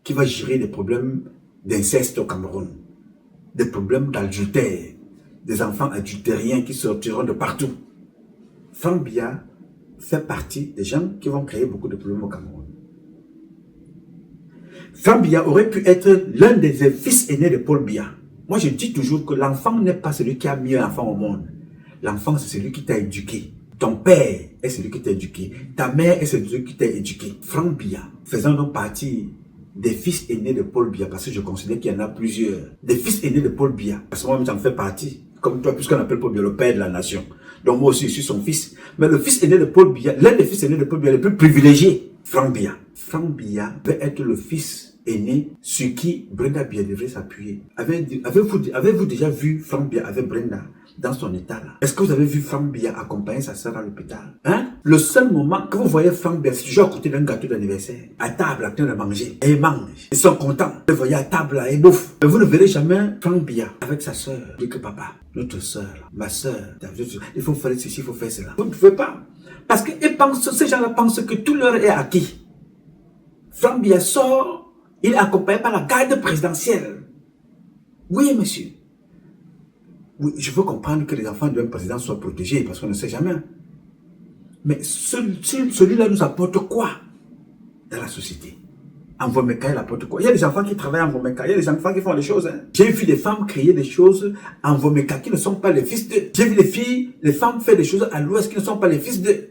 qui va gérer des problèmes d'inceste au Cameroun, des problèmes d'adultère, des enfants adultériens qui sortiront de partout. Franck Biya fait partie des gens qui vont créer beaucoup de problèmes au Cameroun. Franck Biya aurait pu être l'un des fils aînés de Paul Biya. Moi, je dis toujours que l'enfant n'est pas celui qui a mis l'enfant au monde. L'enfant, c'est celui qui t'a éduqué. Ton père est celui qui t'a éduqué. Ta mère est celui qui t'a éduqué. Franck Biya, faisant donc partie des fils aînés de Paul Biya, parce que je considère qu'il y en a plusieurs. Des fils aînés de Paul Biya, parce que moi, j'en fais partie. Comme toi, puisqu'on appelle Paul Biya le père de la nation. Donc moi aussi, je suis son fils. Mais le fils aîné de Paul Biya, l'un des fils aînés de Paul Biya, le plus privilégié, Franck Biya. Franck Biya peut être le fils aîné sur qui Brenda Biya devrait s'appuyer. Avez-vous déjà vu Franck Biya avec Brenda dans son état là? Est-ce que vous avez vu Franck Biya accompagner sa soeur à l'hôpital? Hein? Le seul moment que vous voyez Franck Biya, c'est toujours à côté d'un gâteau d'anniversaire, à table, en train de manger. Et ils mangent. Ils sont contents. Vous le voyez à table là, ils bouffent. Mais vous ne verrez jamais Franck Biya avec sa soeur. Dit que papa, notre soeur, ma soeur, il faut faire ceci, il faut faire cela. Vous ne pouvez pas. Parce que ces gens-là pensent que tout leur est acquis. Franck Biya sort. Il est accompagné par la garde présidentielle. Oui, monsieur. Oui, je veux comprendre que les enfants d'un président soient protégés, parce qu'on ne sait jamais. Mais celui-là nous apporte quoi dans la société? en Vomeka et n'importe quoi. Il y a des enfants qui travaillent en Vomeka, il y a des enfants qui font des choses. Hein. J'ai vu des femmes créer des choses en Vomeka qui ne sont pas les fils d'eux. J'ai vu les femmes faire des choses à l'ouest qui ne sont pas les fils d'eux.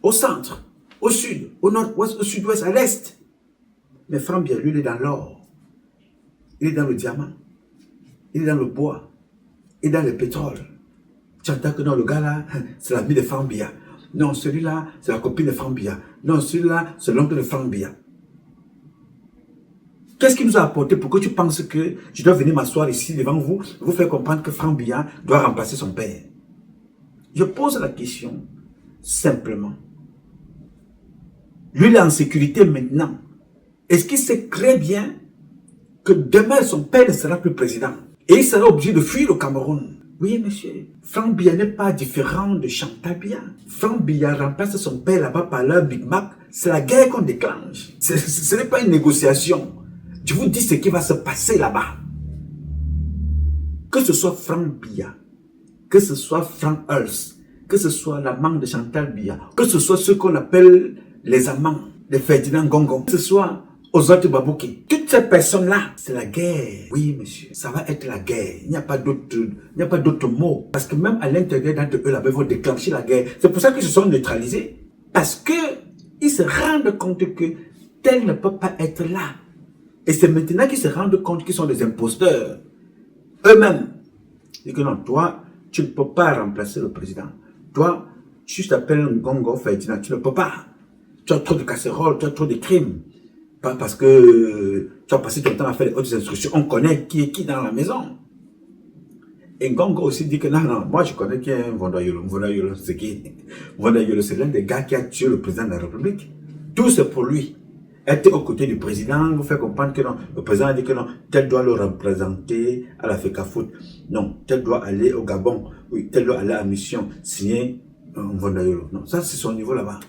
Au centre, au sud, au nord-ouest, au sud-ouest, à l'est. Mais Frambia, lui, il est dans l'or. Il est dans le diamant. Il est dans le bois. Il est dans le pétrole. Tu entends que non, le gars là, c'est l'ami de Frambia. Non, celui-là, c'est la copine de Frambia. Non, celui-là, c'est l'oncle de Frambia. Qu'est-ce qu'il nous a apporté pour que tu penses que je dois venir m'asseoir ici devant vous, vous faire comprendre que Frambia doit remplacer son père? Je pose la question simplement. Lui, il est en sécurité maintenant. Est-ce qu'il sait très bien que demain, son père ne sera plus président? Et il sera obligé de fuir au Cameroun. Oui, monsieur. Frambia n'est pas différent de Chantal Biya. Frambia remplace son père là-bas par leur Big Mac. C'est la guerre qu'on déclenche. Ce n'est pas une négociation. Je vous dis ce qui va se passer là-bas. Que ce soit Frambia, que ce soit Frank Hulse, que ce soit l'amant de Chantal Biya, que ce soit ceux qu'on appelle les amants de Ferdinand Gongo, que ce soit Ozote Babouké, toutes ces personnes-là, c'est la guerre. Oui, monsieur, ça va être la guerre. Il n'y a pas d'autre mot. Parce que même à l'intérieur d'entre eux, là-bas, ils vont déclencher la guerre. C'est pour ça qu'ils se sont neutralisés. Parce que ils se rendent compte que tel ne peut pas être là. Et c'est maintenant qu'ils se rendent compte qu'ils sont des imposteurs. Eux-mêmes. Ils disent que non, toi, tu ne peux pas remplacer le président. Toi, tu t'appelles Ngongo Ferdinand, tu ne peux pas. Tu as trop de casseroles, tu as trop de crimes. Pas parce que tu as passé ton temps à faire les hautes instructions. On connaît qui est qui dans la maison. Et Ngongo aussi dit que non, moi je connais qui est un Vondoyolo. Vondoyolo, c'est qui? Vondoyolo, c'est l'un des gars qui a tué le président de la République. Tout c'est pour lui. Être aux côtés du président, vous faire comprendre que non, le président a dit que non, tel doit le représenter à la FECAFOOT. Non, tel doit aller au Gabon. Oui, tel doit aller à la mission, signer un Vondoyolo. Non, ça c'est son niveau là-bas.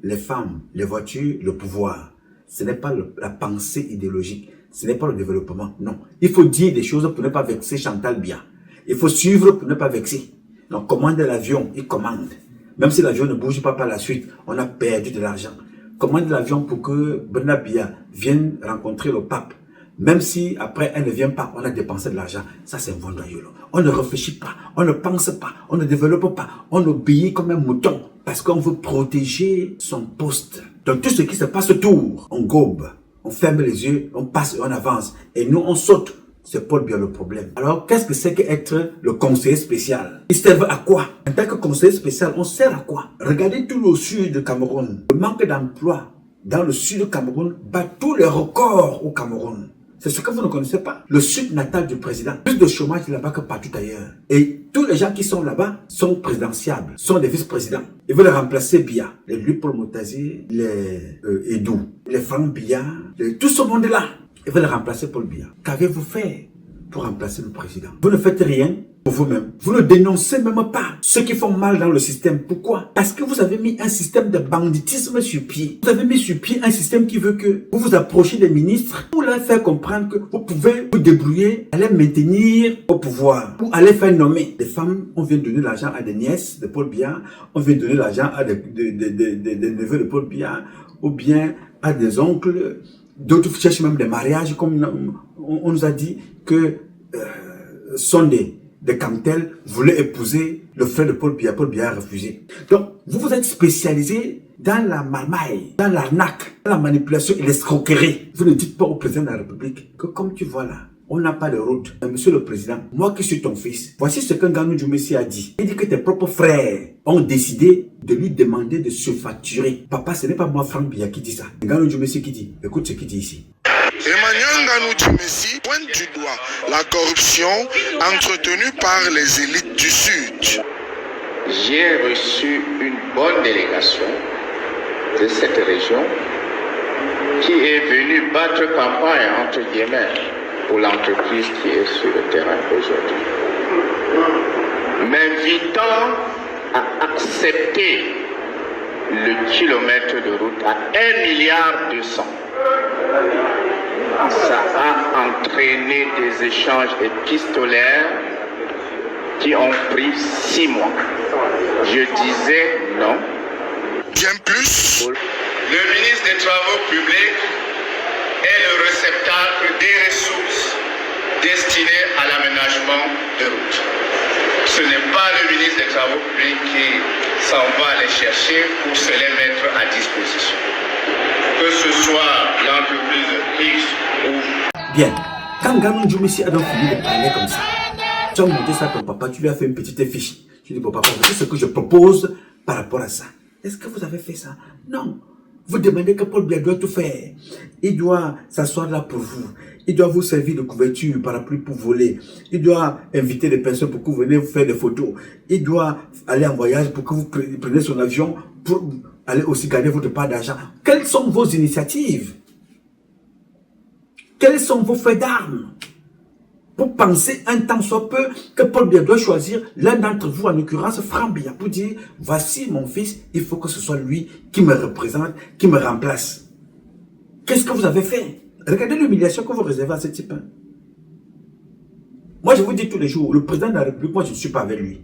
Les femmes, les voitures, le pouvoir. Ce n'est pas la pensée idéologique. Ce n'est pas le développement. Non. Il faut dire des choses pour ne pas vexer Chantal Biya. Il faut suivre pour ne pas vexer. Donc, commande l'avion, il commande. Même si l'avion ne bouge pas par la suite, on a perdu de l'argent. Commande l'avion pour que Brenda Biya vienne rencontrer le pape. Même si après elle ne vient pas, on a dépensé de l'argent. Ça, c'est un Vondoyolo. On ne réfléchit pas, on ne pense pas, on ne développe pas. On obéit comme un mouton parce qu'on veut protéger son poste. Donc tout ce qui se passe autour, on gobe, on ferme les yeux, on passe et on avance. Et nous, on saute. C'est Paul Biya le problème. Alors, qu'est-ce que c'est qu'être le conseiller spécial? Il sert à quoi? En tant que conseiller spécial, on sert à quoi? Regardez tout le sud du Cameroun. Le manque d'emploi dans le sud du Cameroun bat tous les records au Cameroun. C'est ce que vous ne connaissez pas. Le sud natal du président. Plus de chômage là-bas que partout ailleurs. Et tous les gens qui sont là-bas sont présidentiables, sont des vice-présidents. Ils veulent remplacer Biya. Les Luc-Paul Motazi, les Edou, les Frank Biya, tout ce monde-là. Ils veulent remplacer Paul Biya. Qu'avez-vous fait pour remplacer le président? Vous ne faites rien pour vous-même. Vous ne dénoncez même pas ceux qui font mal dans le système. Pourquoi? Parce que vous avez mis un système de banditisme sur pied. Vous avez mis sur pied un système qui veut que vous vous approchiez des ministres pour leur faire comprendre que vous pouvez vous débrouiller à les maintenir au pouvoir ou à les faire nommer. Des femmes, on vient donner l'argent à des nièces de Paul Biya, on vient donner l'argent à des neveux de Paul Biya ou bien à des oncles. D'autres cherchent même des mariages, comme on nous a dit que Sondé de Cantel voulait épouser le frère de Paul Biya. Paul Biya a refusé. Donc, vous vous êtes spécialisé dans la marmaille, dans l'arnaque, dans la manipulation et l'escroquerie. Vous ne dites pas au président de la République que comme tu vois là, on n'a pas de route. Monsieur le président, moi qui suis ton fils, voici ce que Nganou Djoumessi a dit. Il dit que tes propres frères ont décidé de lui demander de se facturer. Papa, ce n'est pas moi, Frank Biya, qui dit ça. Nganou Djoumessi qui dit, écoute ce qu'il dit ici. Emmanuel Nganou Djoumessi pointe du doigt la corruption entretenue par les élites du Sud. J'ai reçu une bonne délégation de cette région qui est venue battre campagne, entre guillemets, pour l'entreprise qui est sur le terrain aujourd'hui, m'invitant à accepter le kilomètre de route à 1,2 milliard. Ça a entraîné des échanges épistolaires qui ont pris 6 mois. Je disais non. Bien plus. Le ministre des Travaux publics est le réceptacle des ressources destinées à l'aménagement des routes. Ce n'est pas le ministre des Travaux publics qui s'en va les chercher pour se les mettre à disposition. Que ce soit l'entreprise X ou... Bien, quand Ganon Djoumissi a donc fini de parler comme ça, tu as monté ça à ton papa, tu lui as fait une petite fiche. Tu dis, bon papa, c'est ce que je propose par rapport à ça. Est-ce que vous avez fait ça? Non. Vous demandez que Paul Biya doit tout faire. Il doit s'asseoir là pour vous. Il doit vous servir de couverture, parapluie pour voler. Il doit inviter des personnes pour que vous venez vous faire des photos. Il doit aller en voyage pour que vous preniez son avion pour aller aussi gagner votre part d'argent. Quelles sont vos initiatives? Quels sont vos faits d'armes? Pour penser un temps soit peu que Paul Biya doit choisir l'un d'entre vous, en l'occurrence Franck Biya, pour dire, voici mon fils, il faut que ce soit lui qui me représente, qui me remplace. Qu'est-ce que vous avez fait? Regardez l'humiliation que vous réservez à ce type. Moi, je vous dis tous les jours, le président de la République, moi, je ne suis pas avec lui.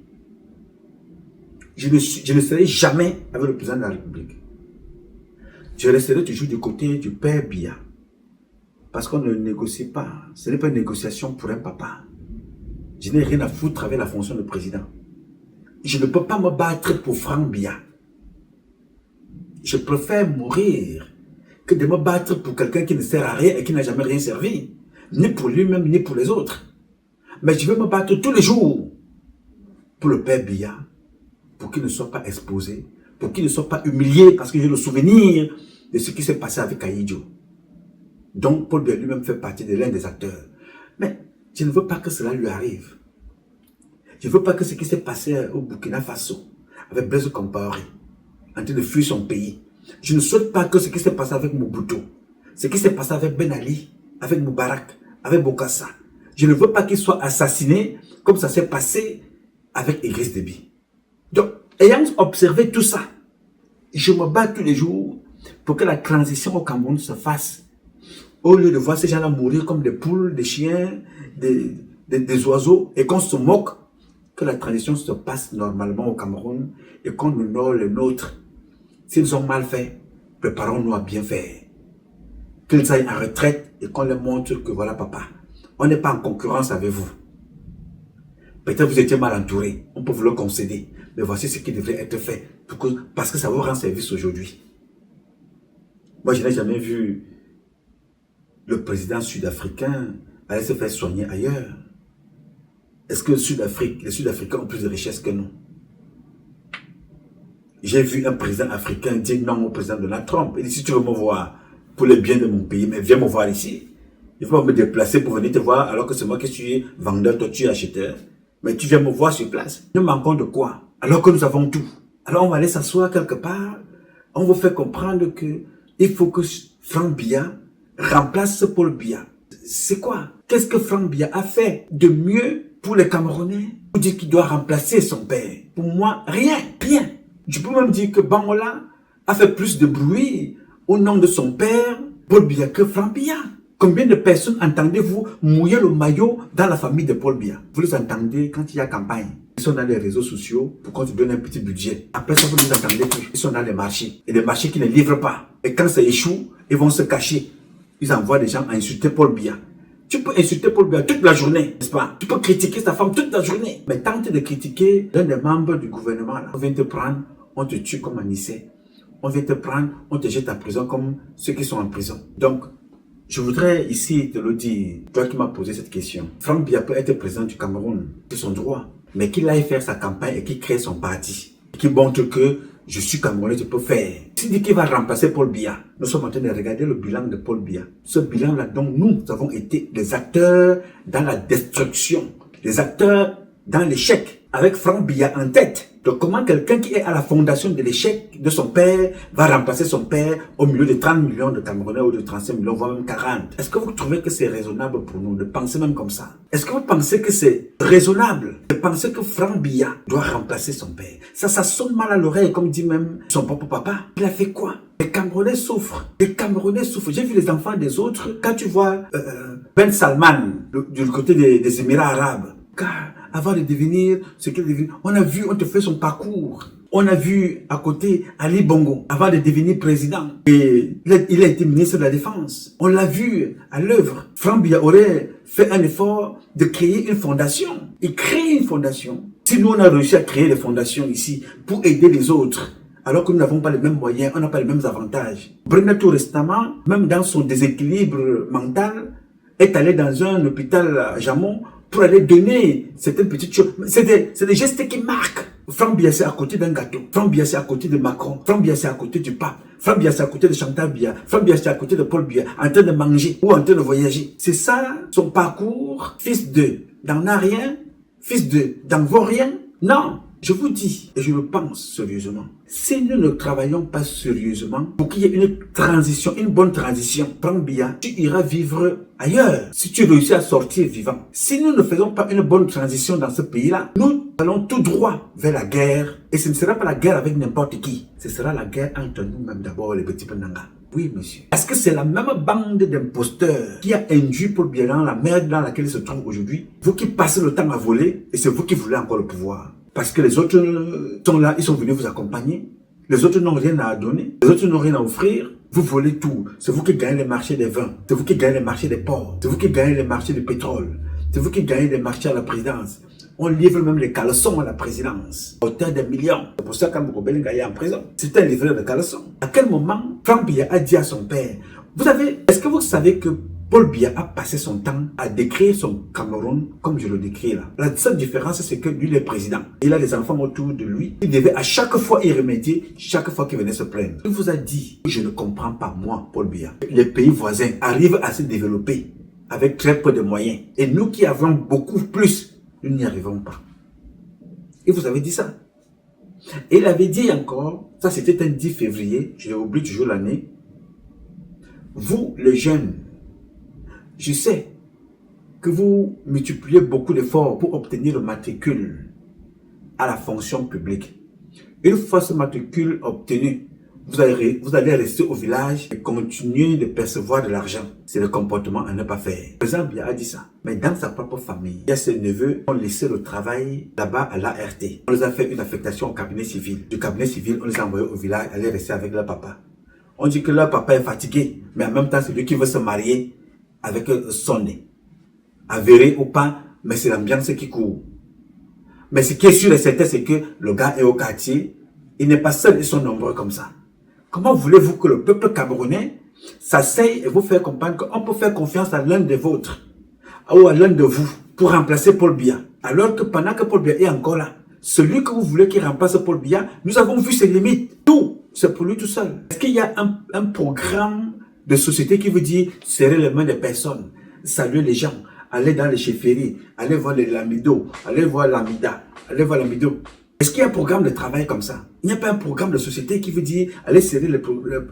Je ne serai jamais avec le président de la République. Je resterai toujours du côté du père Biya. Parce qu'on ne négocie pas. Ce n'est pas une négociation pour un papa. Je n'ai rien à foutre avec la fonction de président. Je ne peux pas me battre pour Franck Biya. Je préfère mourir que de me battre pour quelqu'un qui ne sert à rien et qui n'a jamais rien servi. Ni pour lui-même, ni pour les autres. Mais je vais me battre tous les jours pour le père Biya, pour qu'il ne soit pas exposé, pour qu'il ne soit pas humilié, parce que j'ai le souvenir de ce qui s'est passé avec Ahidjo. Donc, Paul Biya lui-même fait partie de l'un des acteurs. Mais je ne veux pas que cela lui arrive. Je ne veux pas que ce qui s'est passé au Burkina Faso, avec Blaise Compaoré, en train de fuir son pays. Je ne souhaite pas que ce qui s'est passé avec Mobutu, ce qui s'est passé avec Ben Ali, avec Moubarak, avec Bokassa, je ne veux pas qu'il soit assassiné comme ça s'est passé avec Idriss Déby. Donc, ayant observé tout ça, je me bats tous les jours pour que la transition au Cameroun se fasse. Au lieu de voir ces gens-là mourir comme des poules, des chiens, des oiseaux, et qu'on se moque, que la transition se passe normalement au Cameroun et qu'on honore les nôtres. S'ils ont mal fait, préparons-nous à bien faire. Qu'ils aillent en retraite et qu'on leur montre que voilà papa, on n'est pas en concurrence avec vous. Peut-être vous étiez mal entouré, on peut vous le concéder, mais voici ce qui devrait être fait parce que ça vous rend service aujourd'hui. Moi, je n'ai jamais vu le président sud-africain aller se faire soigner ailleurs. Est-ce que les Sud-Africains ont plus de richesses que nous? J'ai vu un président africain dire non au président Donald Trump. Il dit, si tu veux me voir pour le bien de mon pays, mais viens me voir ici. Il faut me déplacer pour venir te voir alors que c'est moi qui suis vendeur, toi tu es acheteur. Mais tu viens me voir sur place. Nous manquons de quoi? Alors que nous avons tout. Alors on va aller s'asseoir quelque part. On vous fait comprendre que il faut que Franck Biya remplace Paul Biya. C'est quoi? Qu'est-ce que Franck Biya a fait de mieux pour les Camerounais? Vous dites qu'il doit remplacer son père. Pour moi, rien. Je peux même dire que Bangola a fait plus de bruit au nom de son père, Paul Biya, que Franck Biya. Combien de personnes entendez-vous mouiller le maillot dans la famille de Paul Biya? Vous les entendez quand il y a campagne. Ils sont dans les réseaux sociaux pour qu'on te donne un petit budget. Après ça, vous ne les entendez plus. Ils sont dans les marchés. Et les marchés qui ne livrent pas. Et quand ça échoue, ils vont se cacher. Ils envoient des gens à insulter Paul Biya. Tu peux insulter Paul Biya toute la journée, n'est-ce pas? Tu peux critiquer sa femme toute la journée. Mais tente de critiquer l'un des membres du gouvernement. Là. On vient te prendre, on te tue comme un Nice. On vient te prendre, on te jette en prison comme ceux qui sont en prison. Donc, je voudrais ici te le dire, toi qui m'as posé cette question. Franck Biya peut être président du Cameroun, c'est son droit. Mais qu'il aille faire sa campagne et qu'il crée son parti. Qu'il montre que je suis Camerounais, je peux faire. S'il dit qu'il va remplacer Paul Biya, nous sommes en train de regarder le bilan de Paul Biya. Ce bilan-là, dont nous avons été des acteurs dans la destruction, des acteurs dans l'échec, avec Franck Biya en tête. Donc comment quelqu'un qui est à la fondation de l'échec de son père va remplacer son père au milieu de 30 millions de Camerounais ou de 35 millions, voire même 40? Est-ce que vous trouvez que c'est raisonnable pour nous de penser même comme ça? Est-ce que vous pensez que c'est raisonnable de penser que Franck Biya doit remplacer son père? Ça sonne mal à l'oreille, comme dit même son propre papa. Il a fait quoi? Les Camerounais souffrent. Les Camerounais souffrent. J'ai vu les enfants des autres. Quand tu vois Ben Salman du côté des Émirats arabes, car avant de devenir ce qu'il est devenu, on a vu, on te fait son parcours. On a vu à côté Ali Bongo avant de devenir président. Et il a été ministre de la Défense. On l'a vu à l'œuvre. Franck Biya aurait fait un effort de créer une fondation. Il crée une fondation. Si nous, on a réussi à créer des fondations ici pour aider les autres, alors que nous n'avons pas les mêmes moyens, on n'a pas les mêmes avantages. Brenda, tout récemment, même dans son déséquilibre mental, est allé dans un hôpital à Jamon pour aller donner certaines petites choses. C'est des gestes qui marquent. Franck Biya, c'est à côté d'un gâteau. Franck Biya, c'est à côté de Macron. Franck Biya, c'est à côté du pape. Franck Biya, c'est à côté de Chantal Biya. Franck Biya, c'est à côté de Paul Biya, en train de manger ou en train de voyager. C'est ça, son parcours. Fils de d'en a rien, fils de d'en vaut rien. Non, je vous dis, et je le pense sérieusement, si nous ne travaillons pas sérieusement pour qu'il y ait une transition, une bonne transition, Franck Biya, tu iras vivre ailleurs si tu réussis à sortir vivant. Si nous ne faisons pas une bonne transition dans ce pays-là, nous allons tout droit vers la guerre. Et ce ne sera pas la guerre avec n'importe qui. Ce sera la guerre entre nous-mêmes d'abord, les petits Penanga. Oui, monsieur. Parce que c'est la même bande d'imposteurs qui a induit Paul Biya dans la merde dans laquelle il se trouve aujourd'hui. Vous qui passez le temps à voler, et c'est vous qui voulez encore le pouvoir. Parce que les autres sont là, ils sont venus vous accompagner. Les autres n'ont rien à donner. Les autres n'ont rien à offrir. Vous volez tout. C'est vous qui gagnez les marchés des vins. C'est vous qui gagnez les marchés des ports. C'est vous qui gagnez les marchés du pétrole. C'est vous qui gagnez les marchés à la présidence. On livre même les caleçons à la présidence. À hauteur des millions. C'est pour ça qu'Ambo Belenga est en prison. C'est un livreur de caleçons. À quel moment Franck Biya a dit à son père, est-ce que vous savez que Paul Biya a passé son temps à décrire son Cameroun comme je le décris là. La seule différence, c'est que lui, il est président. Il a des enfants autour de lui. Il devait à chaque fois y remédier, chaque fois qu'il venait se plaindre. Il vous a dit, je ne comprends pas, moi, Paul Biya. Les pays voisins arrivent à se développer avec très peu de moyens. Et nous qui avons beaucoup plus, nous n'y arrivons pas. Et vous avez dit ça. Et il avait dit encore, ça c'était un 10 février, je oublie toujours l'année. Vous, les jeunes, je sais que vous multipliez beaucoup d'efforts pour obtenir le matricule à la fonction publique. Une fois ce matricule obtenu, vous allez rester au village et continuer de percevoir de l'argent. C'est le comportement à ne pas faire. Le président Biya a dit ça. Mais dans sa propre famille, il y a ses neveux qui ont laissé le travail là-bas à l'ART. On les a fait une affectation au cabinet civil. Du cabinet civil, on les a envoyés au village, aller rester avec leur papa. On dit que leur papa est fatigué, mais en même temps, c'est lui qui veut se marier avec son nez. Avéré ou pas, mais c'est l'ambiance qui court. Mais ce qui est sûr et certain, c'est que le gars est au quartier, il n'est pas seul, ils sont nombreux comme ça. Comment voulez-vous que le peuple camerounais s'asseye et vous faire comprendre qu'on peut faire confiance à l'un des vôtres ou à l'un de vous pour remplacer Paul Biya, alors que pendant que Paul Biya est encore là, celui que vous voulez qui remplace Paul Biya, nous avons vu ses limites. Tout, c'est pour lui tout seul. Est-ce qu'il y a un programme de société qui veut dire serrer les mains des personnes, saluer les gens, aller dans les chefferies, aller voir les lamidos, aller voir l'amida, aller voir l'amido? Est-ce qu'il y a un programme de travail comme ça? Il n'y a pas un programme de société qui veut dire aller serrer les problèmes.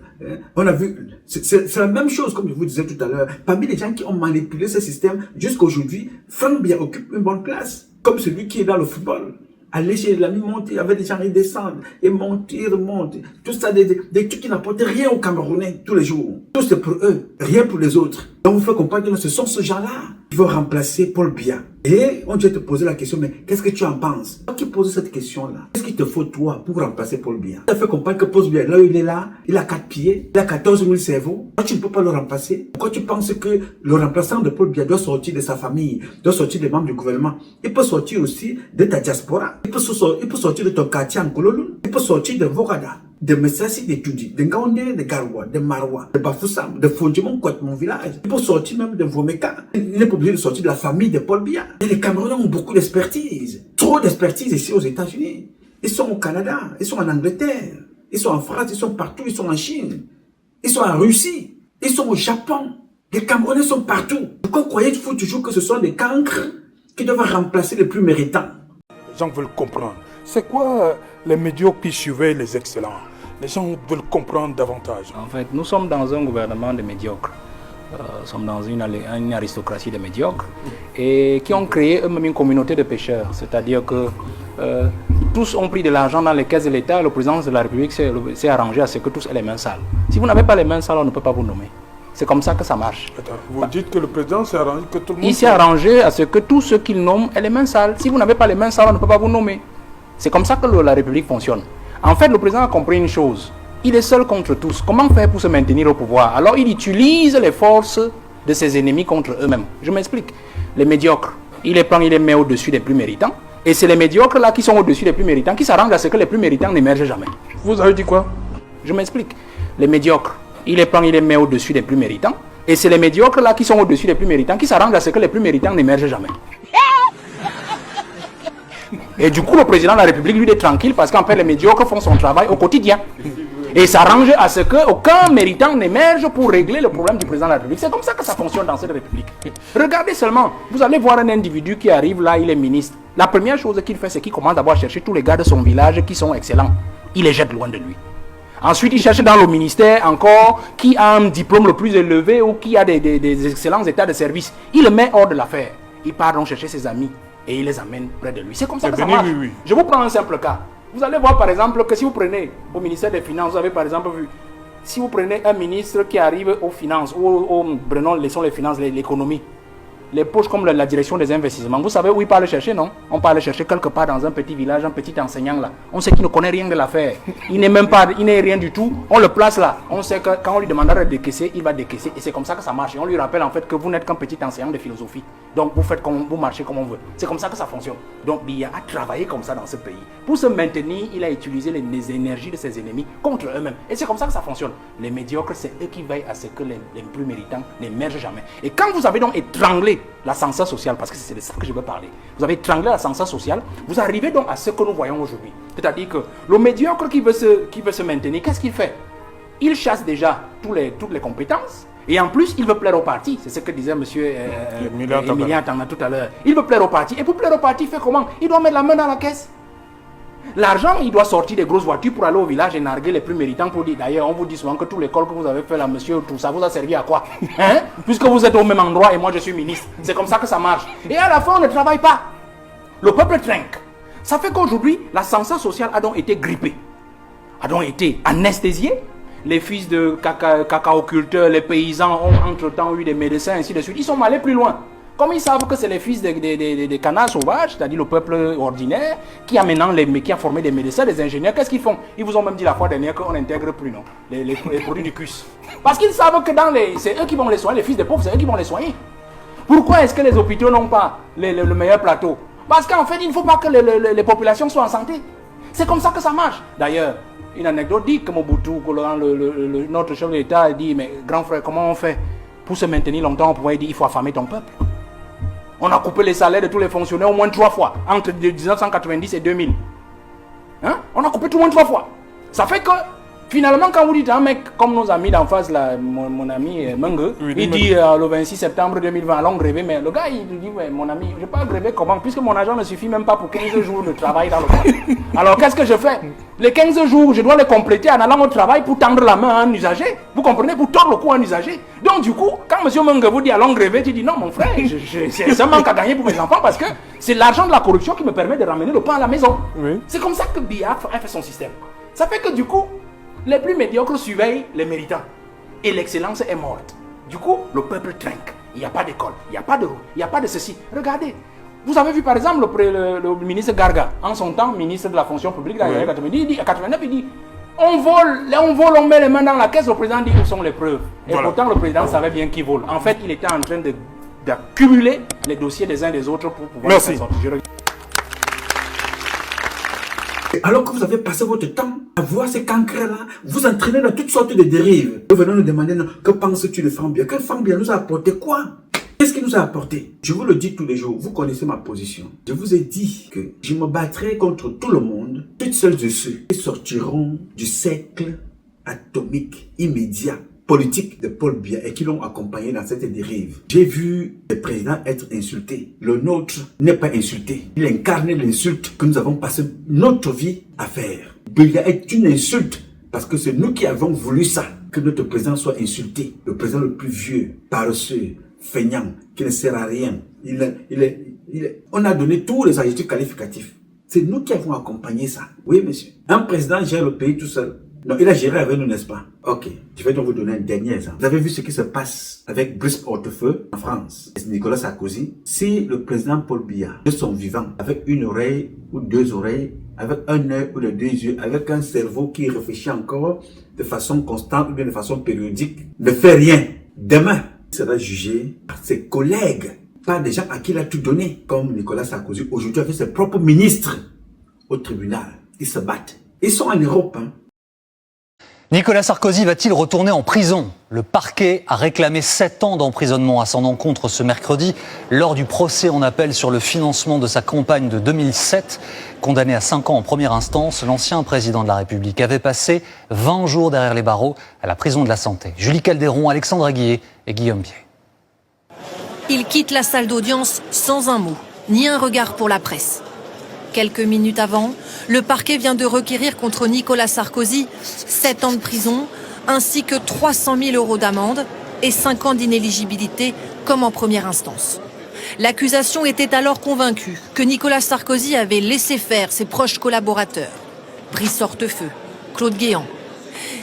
On a vu, c'est la même chose comme je vous disais tout à l'heure. Parmi les gens qui ont manipulé ce système jusqu'à aujourd'hui, Franck Biya occupe une bonne place, comme celui qui est dans le football. Aller chez l'ami, monter avec des gens, ils descendent, et monter, ils remontent. Tout ça, des trucs qui n'apportent rien aux Camerounais tous les jours. Tout c'est pour eux, rien pour les autres. Donc vous faites comprendre que ce sont ces gens-là qui vont remplacer Paul Biya. Et on vient te poser la question, mais qu'est-ce que tu en penses? Toi qui poses cette question-là, qu'est-ce qu'il te faut toi pour remplacer Paul Biya? Tu as fait comprendre que Paul Biya, là où il est là, il a 4 pieds, il a 14 000 cerveaux. Toi tu ne peux pas le remplacer. Pourquoi tu penses que le remplaçant de Paul Biya doit sortir de sa famille, doit sortir des membres du gouvernement? Il peut sortir aussi de ta diaspora. Il peut sortir de ton quartier en Kololun. Il peut sortir de Vogada, de Messassi, de Tudi, de Ngaoundé, de Garoua, de Maroua, de Bafoussam, de Fondjimon, mon village. Il peut sortir même de Vomeka. Il n'est pas obligé de sortir de la famille de Paul Biya. Et les Camerounais ont beaucoup d'expertise. Trop d'expertise ici aux États-Unis. Ils sont au Canada, ils sont en Angleterre, ils sont en France, ils sont partout, ils sont en Chine, ils sont en Russie, ils sont au Japon. Les Camerounais sont partout. Pourquoi croyez-vous toujours que ce sont des cancres qui doivent remplacer les plus méritants? Les gens veulent comprendre. C'est quoi les médiocres qui surveillent les excellents? Les gens veulent comprendre davantage. En fait, nous sommes dans un gouvernement de médiocres. Nous sommes dans une aristocratie de médiocres et qui ont créé eux-mêmes une communauté de pêcheurs. C'est-à-dire que tous ont pris de l'argent dans les caisses de l'État. Le président de la République s'est arrangé à ce que tous aient les mains sales. Si vous n'avez pas les mains sales, on ne peut pas vous nommer. C'est comme ça que ça marche. Attends, vous dites que le président s'est arrangé, que tout le monde... Il s'est arrangé à ce que tous ceux qu'il nomme aient les mains sales. Si vous n'avez pas les mains sales, on ne peut pas vous nommer. C'est comme ça que la République fonctionne. En fait, le président a compris une chose. Il est seul contre tous. Comment faire pour se maintenir au pouvoir? Alors, il utilise les forces de ses ennemis contre eux-mêmes. Je m'explique. Les médiocres, il les prend, il les met au-dessus des plus méritants. Et c'est les médiocres là qui sont au-dessus des plus méritants qui s'arrangent à ce que les plus méritants n'émergent jamais. Vous avez dit quoi? Je m'explique. Les médiocres, il les prend, il les met au-dessus des plus méritants. Et c'est les médiocres là qui sont au-dessus des plus méritants qui s'arrangent à ce que les plus méritants n'émergent jamais. Et du coup, le président de la République, lui, est tranquille parce qu'en fait, les médiocres font son travail au quotidien. Et s'arrange à ce qu'aucun méritant n'émerge pour régler le problème du président de la République. C'est comme ça que ça fonctionne dans cette République. Regardez seulement, vous allez voir un individu qui arrive là, il est ministre. La première chose qu'il fait, c'est qu'il commence d'abord à chercher tous les gars de son village qui sont excellents. Il les jette loin de lui. Ensuite, il cherche dans le ministère encore qui a un diplôme le plus élevé ou qui a des excellents états de service. Il le met hors de l'affaire. Il part donc chercher ses amis et il les amène près de lui. C'est comme ça que ça marche. Oui. Je vous prends un simple cas. Vous allez voir par exemple que si vous prenez au ministère des Finances, vous avez par exemple vu, si vous prenez un ministre qui arrive aux finances, laissons les finances, l'économie, les poches comme la direction des investissements, vous savez où il part le chercher, non? On part le chercher quelque part dans un petit village, un petit enseignant là. On sait qu'il ne connaît rien de l'affaire. Il n'est rien du tout. On le place là. On sait que quand on lui demandera de décaisser, il va décaisser. Et c'est comme ça que ça marche. Et on lui rappelle en fait que vous n'êtes qu'un petit enseignant de philosophie. Donc vous marchez comme on veut. C'est comme ça que ça fonctionne. Donc Biya a travaillé comme ça dans ce pays. Pour se maintenir, il a utilisé les énergies de ses ennemis contre eux-mêmes. Et c'est comme ça que ça fonctionne. Les médiocres, c'est eux qui veillent à ce que les plus méritants n'émergent jamais. Et quand vous avez donc étranglé l'ascenseur social, parce que c'est de ça que je veux parler, vous avez étranglé l'ascenseur social, vous arrivez donc à ce que nous voyons aujourd'hui. C'est-à-dire que le médiocre qui veut se maintenir, qu'est-ce qu'il fait? Il chasse déjà toutes les compétences. Et en plus, il veut plaire au parti. C'est ce que disait M. Emilien Tanga tout à l'heure. Il veut plaire au parti. Et pour plaire au parti, il fait comment? Il doit mettre la main dans la caisse. L'argent, il doit sortir des grosses voitures pour aller au village et narguer les plus méritants pour dire. D'ailleurs, on vous dit souvent que tout l'école que vous avez fait là, monsieur, tout ça vous a servi à quoi? Hein? Puisque vous êtes au même endroit et moi je suis ministre. C'est comme ça que ça marche. Et à la fin, on ne travaille pas. Le peuple trinque. Ça fait qu'aujourd'hui, l'ascenseur social a donc été grippé. A donc été anesthésié. Les fils de cacaoculteurs, les paysans ont entre-temps eu des médecins, ainsi de suite. Ils sont allés plus loin. Comme ils savent que c'est les fils des canards sauvages, c'est-à-dire le peuple ordinaire, qui a formé des médecins, des ingénieurs, qu'est-ce qu'ils font? Ils vous ont même dit la fois dernière qu'on n'intègre plus, non, les produits du CUS. Parce qu'ils savent que c'est eux qui vont les soigner, les fils des pauvres, c'est eux qui vont les soigner. Pourquoi est-ce que les hôpitaux n'ont pas le meilleur plateau? Parce qu'en fait, il ne faut pas que les populations soient en santé. C'est comme ça que ça marche. D'ailleurs, une anecdote dit que Mobutu, notre chef de l'État, dit, mais grand frère, comment on fait pour se maintenir longtemps? On pourrait dire, il faut affamer ton peuple. On a coupé les salaires de tous les fonctionnaires au moins 3 fois, entre 1990 et 2000. Hein? On a coupé tout au moins 3 fois. Ça fait que, finalement, quand vous dites un mec comme nos amis d'en face, là, mon ami Menge, il dit le 26 septembre 2020, allons gréver, mais le gars, il dit, ouais, mon ami, je ne vais pas gréver comment? Puisque mon argent ne suffit même pas pour 15 jours de travail dans le mois. Alors, qu'est-ce que je fais? Les 15 jours, je dois les compléter en allant au travail pour tendre la main à un usager. Vous comprenez? Pour tordre le cou à un usager. Donc, du coup, quand M. Menge vous dit allons gréver, tu dis non, mon frère, c'est un manque à gagner pour mes enfants parce que c'est l'argent de la corruption qui me permet de ramener le pain à la maison. Oui. C'est comme ça que Biya a fait son système. Ça fait que du coup, les plus médiocres surveillent les méritants. Et l'excellence est morte. Du coup, le peuple trinque. Il n'y a pas d'école, il n'y a pas de route, il n'y a pas de ceci. Regardez. Vous avez vu par exemple le ministre Garga, en son temps, ministre de la fonction publique, dans les années 90, il dit, à 89, il dit on vole, on met les mains dans la caisse, le président dit où sont les preuves. Et pourtant le président savait bien qu'il vole. En fait, il était en train d'accumuler les dossiers des uns des autres pour pouvoir faire sortir. Alors que vous avez passé votre temps à voir ces cancrets-là, vous entraînez dans toutes sortes de dérives. Nous venons nous demander, que penses-tu de Fambia? Que Fambia nous a apporté quoi? Qu'est-ce qu'il nous a apporté? Je vous le dis tous les jours, vous connaissez ma position. Je vous ai dit que je me battrai contre tout le monde, toutes celles et ceux qui sortiront du cercle atomique immédiat politique de Paul Biya et qui l'ont accompagné dans cette dérive. J'ai vu le président être insulté. Le nôtre n'est pas insulté. Il incarne l'insulte que nous avons passé notre vie à faire. Biya est une insulte parce que c'est nous qui avons voulu ça, que notre président soit insulté. Le président le plus vieux, paresseux, feignant, qui ne sert à rien. On a donné tous les adjectifs qualificatifs. C'est nous qui avons accompagné ça. Oui, monsieur. Un président gère le pays tout seul. Non, il a géré avec nous, n'est-ce pas? Ok, je vais donc vous donner un dernier exemple. Vous avez vu ce qui se passe avec Brice Hortefeux en France, Nicolas Sarkozy. Si le président Paul Biya, de son vivant, avec une oreille ou deux oreilles, avec un œil ou les deux yeux, avec un cerveau qui réfléchit encore de façon constante ou bien de façon périodique, ne fait rien, demain, il sera jugé par ses collègues, par des gens à qui il a tout donné, comme Nicolas Sarkozy, aujourd'hui avec ses propres ministres au tribunal. Ils se battent. Ils sont en Europe, hein. Nicolas Sarkozy va-t-il retourner en prison? Le parquet a réclamé 7 ans d'emprisonnement à son encontre ce mercredi lors du procès en appel sur le financement de sa campagne de 2007. Condamné à 5 ans en première instance, l'ancien président de la République avait passé 20 jours derrière les barreaux à la prison de la Santé. Julie Calderon, Alexandre Aguillet et Guillaume Pied. Il quitte la salle d'audience sans un mot, ni un regard pour la presse. Quelques minutes avant, le parquet vient de requérir contre Nicolas Sarkozy 7 ans de prison, ainsi que 300 000 € d'amende et 5 ans d'inéligibilité, comme en première instance. L'accusation était alors convaincue que Nicolas Sarkozy avait laissé faire ses proches collaborateurs, Brice Hortefeux, Claude Guéant.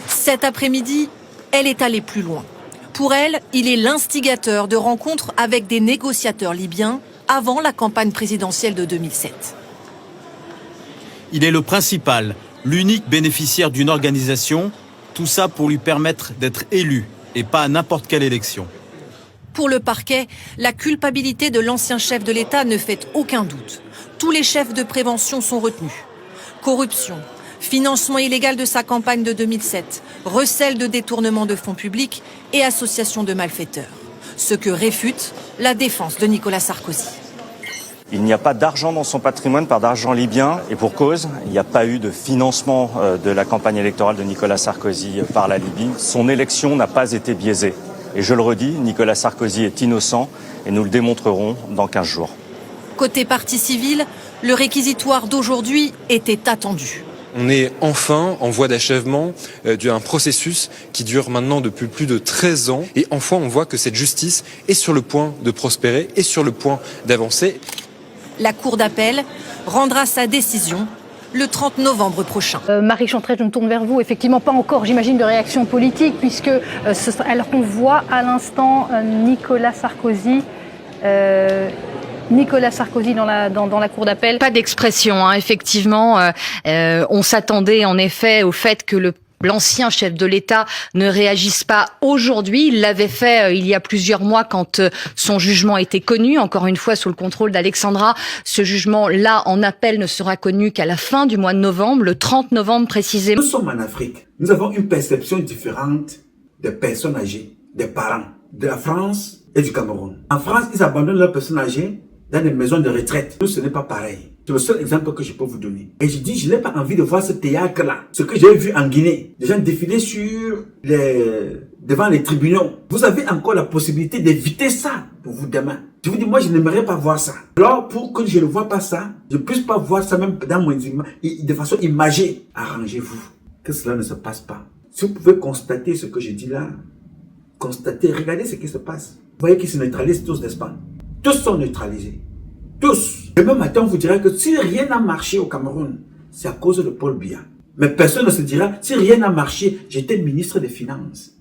Cet après-midi, elle est allée plus loin. Pour elle, il est l'instigateur de rencontres avec des négociateurs libyens avant la campagne présidentielle de 2007. Il est le principal, l'unique bénéficiaire d'une organisation, tout ça pour lui permettre d'être élu et pas à n'importe quelle élection. Pour le parquet, la culpabilité de l'ancien chef de l'État ne fait aucun doute. Tous les chefs de prévention sont retenus. Corruption, financement illégal de sa campagne de 2007, recel de détournement de fonds publics et association de malfaiteurs. Ce que réfute la défense de Nicolas Sarkozy. Il n'y a pas d'argent dans son patrimoine, pas d'argent libyen, et pour cause, il n'y a pas eu de financement de la campagne électorale de Nicolas Sarkozy par la Libye. Son élection n'a pas été biaisée. Et je le redis, Nicolas Sarkozy est innocent et nous le démontrerons dans 15 jours. Côté partie civile, le réquisitoire d'aujourd'hui était attendu. On est enfin en voie d'achèvement d'un processus qui dure maintenant depuis plus de 13 ans. Et enfin, on voit que cette justice est sur le point de prospérer, est sur le point d'avancer. La Cour d'appel rendra sa décision le 30 novembre prochain. Marie Chantrel, je me tourne vers vous. Effectivement, pas encore, j'imagine, de réaction politique, puisque alors qu'on voit à l'instant Nicolas Sarkozy dans la cour d'appel. Pas d'expression, hein, effectivement. On s'attendait en effet au fait que l'ancien chef de l'État ne réagisse pas aujourd'hui. Il l'avait fait il y a plusieurs mois quand son jugement était connu, encore une fois sous le contrôle d'Alexandra. Ce jugement-là en appel ne sera connu qu'à la fin du mois de novembre, le 30 novembre précisément. Nous sommes en Afrique. Nous avons une perception différente des personnes âgées, des parents, de la France et du Cameroun. En France, ils abandonnent leurs personnes âgées dans des maisons de retraite. Nous, ce n'est pas pareil. C'est le seul exemple que je peux vous donner. Et je dis, je n'ai pas envie de voir ce théâtre-là. Ce que j'ai vu en Guinée. Des gens défiler devant les tribunaux. Vous avez encore la possibilité d'éviter ça pour vous demain. Je vous dis, moi, je n'aimerais pas voir ça. Alors, pour que je ne vois pas ça, je ne puisse pas voir ça même dans mon de façon imagée. Arrangez-vous que cela ne se passe pas. Si vous pouvez constater ce que je dis là, constatez, regardez ce qui se passe. Vous voyez qu'ils se neutralisent tous, n'est-ce pas? Tous sont neutralisés. Tous. Demain matin, on vous dira que si rien n'a marché au Cameroun, c'est à cause de Paul Biya. Mais personne ne se dira, si rien n'a marché, j'étais ministre des Finances.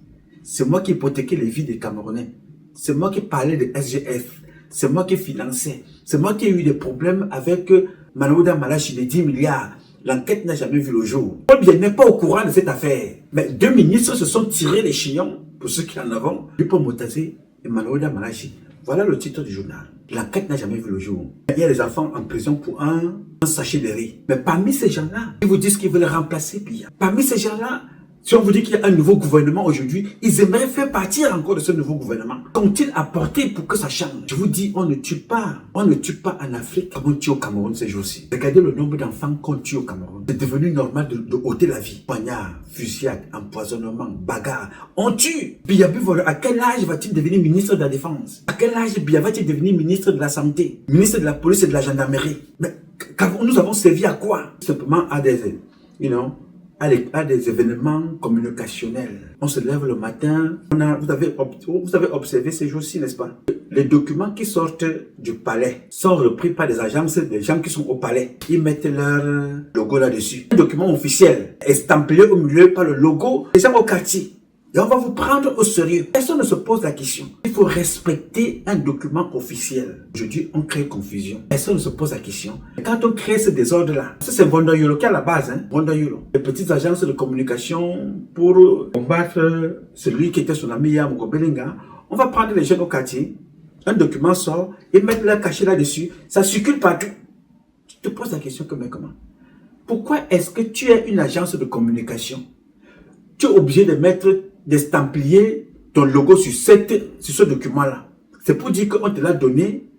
C'est moi qui hypothéquais les vies des Camerounais. C'est moi qui parlais de SGF. C'est moi qui finançais. C'est moi qui ai eu des problèmes avec Manaouda Malachi de 10 milliards. L'enquête n'a jamais vu le jour. Paul Biya n'est pas au courant de cette affaire. Mais 2 ministres se sont tirés les chignons, pour ceux qui en ont, Dupont Motazé et Manaouda Malachi. Voilà le titre du journal. L'enquête n'a jamais vu le jour. Il y a des enfants en prison pour un sachet de riz. Mais parmi ces gens-là, ils vous disent qu'ils veulent remplacer Biya. Parmi ces gens-là, si on vous dit qu'il y a un nouveau gouvernement aujourd'hui, ils aimeraient faire partir encore de ce nouveau gouvernement. Qu'ont-ils apporté pour que ça change? Je vous dis, on ne tue pas en Afrique comme on tue au Cameroun ces jours-ci. Regardez le nombre d'enfants qu'on tue au Cameroun. C'est devenu normal de ôter la vie. Poignard, fusillade, empoisonnement, bagarre. On tue. Biya, à quel âge va-t-il devenir ministre de la Défense? À quel âge Biya va-t-il devenir ministre de la Santé? Ministre de la Police et de la Gendarmerie? Mais nous avons servi à quoi? Simplement à des, à des événements communicationnels. On se lève le matin, vous avez observé ces jours-ci, n'est-ce pas? Les documents qui sortent du palais sont repris par des agences, des gens qui sont au palais. Ils mettent leur logo là-dessus. Un document officiel estampillé au milieu par le logo des gens au quartier. Et on va vous prendre au sérieux. Personne ne se pose la question. Il faut respecter un document officiel. Aujourd'hui, on crée confusion. Personne ne se pose la question. Et quand on crée ce désordre-là, ça c'est Vondayolo qui est à la base. Vondayolo. Les petites agences de communication pour combattre celui qui était son ami Yamogo Belinga. On va prendre les jeunes au quartier. Un document sort, ils mettent leur cachet là-dessus, ça circule partout. Tu te poses la question mais comment? Pourquoi est-ce que tu es une agence de communication? Tu es obligé de mettre, d'estampiller ton logo sur ce document-là. C'est pour dire qu'on te l'a donné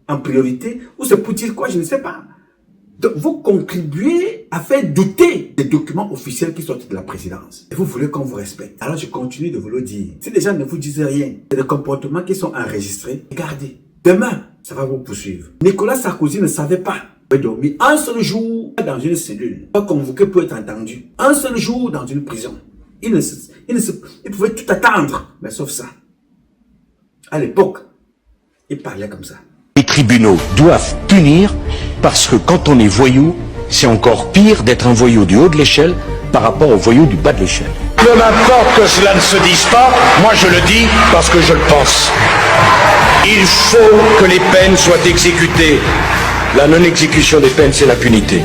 en priorité ou c'est pour dire quoi? Je ne sais pas. Donc, vous contribuez à faire douter des documents officiels qui sortent de la présidence. Et vous voulez qu'on vous respecte. Alors, je continue de vous le dire. Si les gens ne vous disent rien, c'est des comportements qui sont enregistrés. Regardez, demain, ça va vous poursuivre. Nicolas Sarkozy ne savait pas. Il avait dormi un seul jour dans une cellule. Pas convoqué pour être entendu. Un seul jour dans une prison. Il pouvait tout attendre. Mais sauf ça. À l'époque, il parlait comme ça. Les tribunaux doivent punir parce que quand on est voyou, c'est encore pire d'être un voyou du haut de l'échelle par rapport au voyou du bas de l'échelle. Peu m'importe que cela ne se dise pas, moi je le dis parce que je le pense. Il faut que les peines soient exécutées. La non-exécution des peines, c'est l'impunité.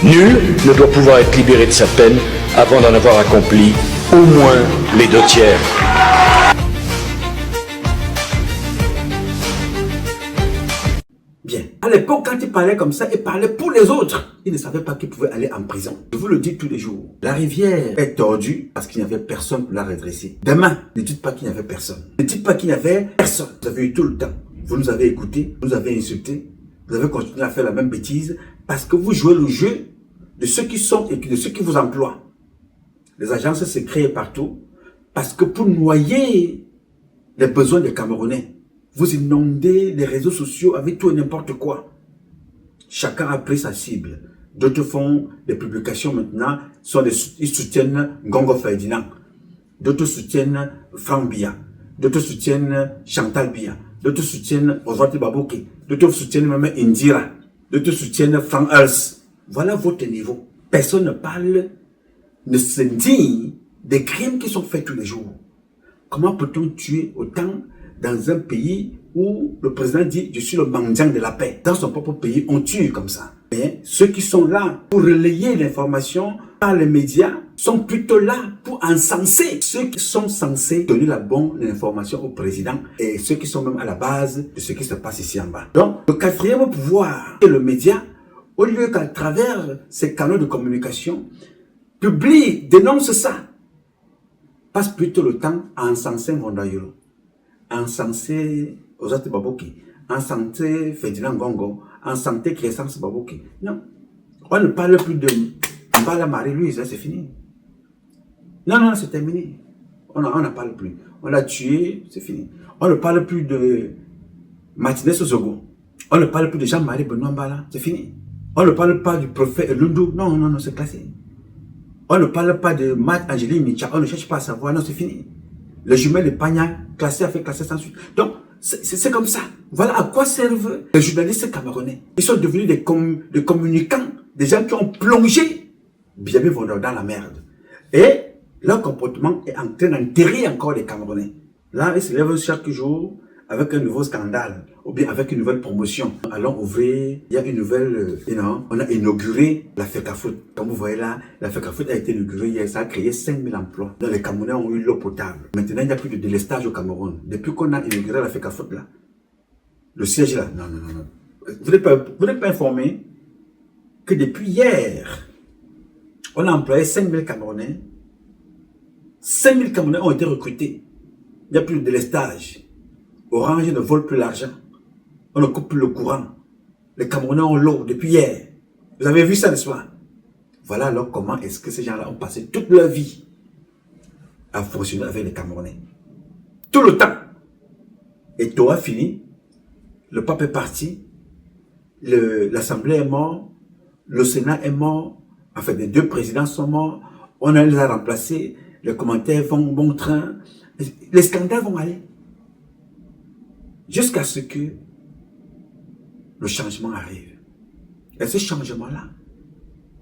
Nul ne doit pouvoir être libéré de sa peine avant d'en avoir accompli au moins les 2/3. Bien. À l'époque, quand il parlait comme ça, il parlait pour les autres. Il ne savait pas qu'il pouvait aller en prison. Je vous le dis tous les jours. La rivière est tordue parce qu'il n'y avait personne pour la redresser. Demain, ne dites pas qu'il n'y avait personne. Ne dites pas qu'il n'y avait personne. Vous avez eu tout le temps. Vous nous avez écoutés, vous nous avez insultés. Vous avez continué à faire la même bêtise parce que vous jouez le jeu de ceux qui sont et de ceux qui vous emploient. Les agences se créent partout parce que pour noyer les besoins des Camerounais, vous inondez les réseaux sociaux avec tout et n'importe quoi. Chacun a pris sa cible. D'autres font des publications maintenant, ils soutiennent Ngongo Ferdinand. D'autres soutiennent Franck Biya. D'autres soutiennent Chantal Biya. D'autres soutiennent Oswald Babouké. D'autres soutiennent même Indira. D'autres soutiennent Frank Hals. Voilà votre niveau. Personne ne parle, ne se dit des crimes qui sont faits tous les jours. Comment peut-on tuer autant dans un pays où le président dit « je suis le mendiant de la paix ». Dans son propre pays, on tue comme ça. Mais ceux qui sont là pour relayer l'information par les médias sont plutôt là pour encenser ceux qui sont censés donner la bonne information au président et ceux qui sont même à la base de ce qui se passe ici en bas. Donc, le quatrième pouvoir est le média, au lieu qu'à travers ces canaux de communication, publie, dénonce ça, passe plutôt le temps à encenser Vondayolo, à encenser Oswald Babouké, à encenser Ferdinand Ngongo, à encenser Crescence Babouké. Non, on ne parle plus de... On parle à Marie-Louise, c'est fini. Non, c'est terminé. On n'en parle plus. On l'a tué, c'est fini. On ne parle plus de Martinez Ozogo. On ne parle plus de Jean-Marie Benoît Mbala, c'est fini. On ne parle pas du prophète Lundu. Non, c'est classé. On ne parle pas de Matt Angélie Micha. On ne cherche pas à savoir. Non, c'est fini. Le jumelle de Pagna, classé, a fait classer sans suite. Donc, c'est comme ça. Voilà à quoi servent les journalistes camerounais. Ils sont devenus des communicants, des gens qui ont plongé bien dans la merde. Et leur comportement est en train d'enterrer encore les Camerounais. Là, ils se lèvent chaque jour avec un nouveau scandale ou bien avec une nouvelle promotion. Allons ouvrir, il y a une nouvelle, on a inauguré la FECAFOOT. Comme vous voyez là, la FECAFOOT a été inaugurée hier, ça a créé 5000 emplois. Donc les Camerounais ont eu l'eau potable. Maintenant, il n'y a plus de délestage au Cameroun. Depuis qu'on a inauguré la FECAFOOT là, le siège là, non. Vous n'êtes pas informé que depuis hier, on a employé 5000 Camerounais. 5000 Camerounais ont été recrutés. Il n'y a plus de délestage. Orange ne vole plus l'argent. On ne coupe plus le courant. Les Camerounais ont l'eau depuis hier. Vous avez vu ça, n'est-ce pas? Voilà alors comment est-ce que ces gens-là ont passé toute leur vie à fonctionner avec les Camerounais. Tout le temps. Et tout a fini. Le pape est parti. L'Assemblée est morte. Le Sénat est mort. En fait, les deux présidents sont morts. On les a remplacés. Les commentaires vont bon train. Les scandales vont aller. jusqu'à ce que le changement arrive. Et ce changement-là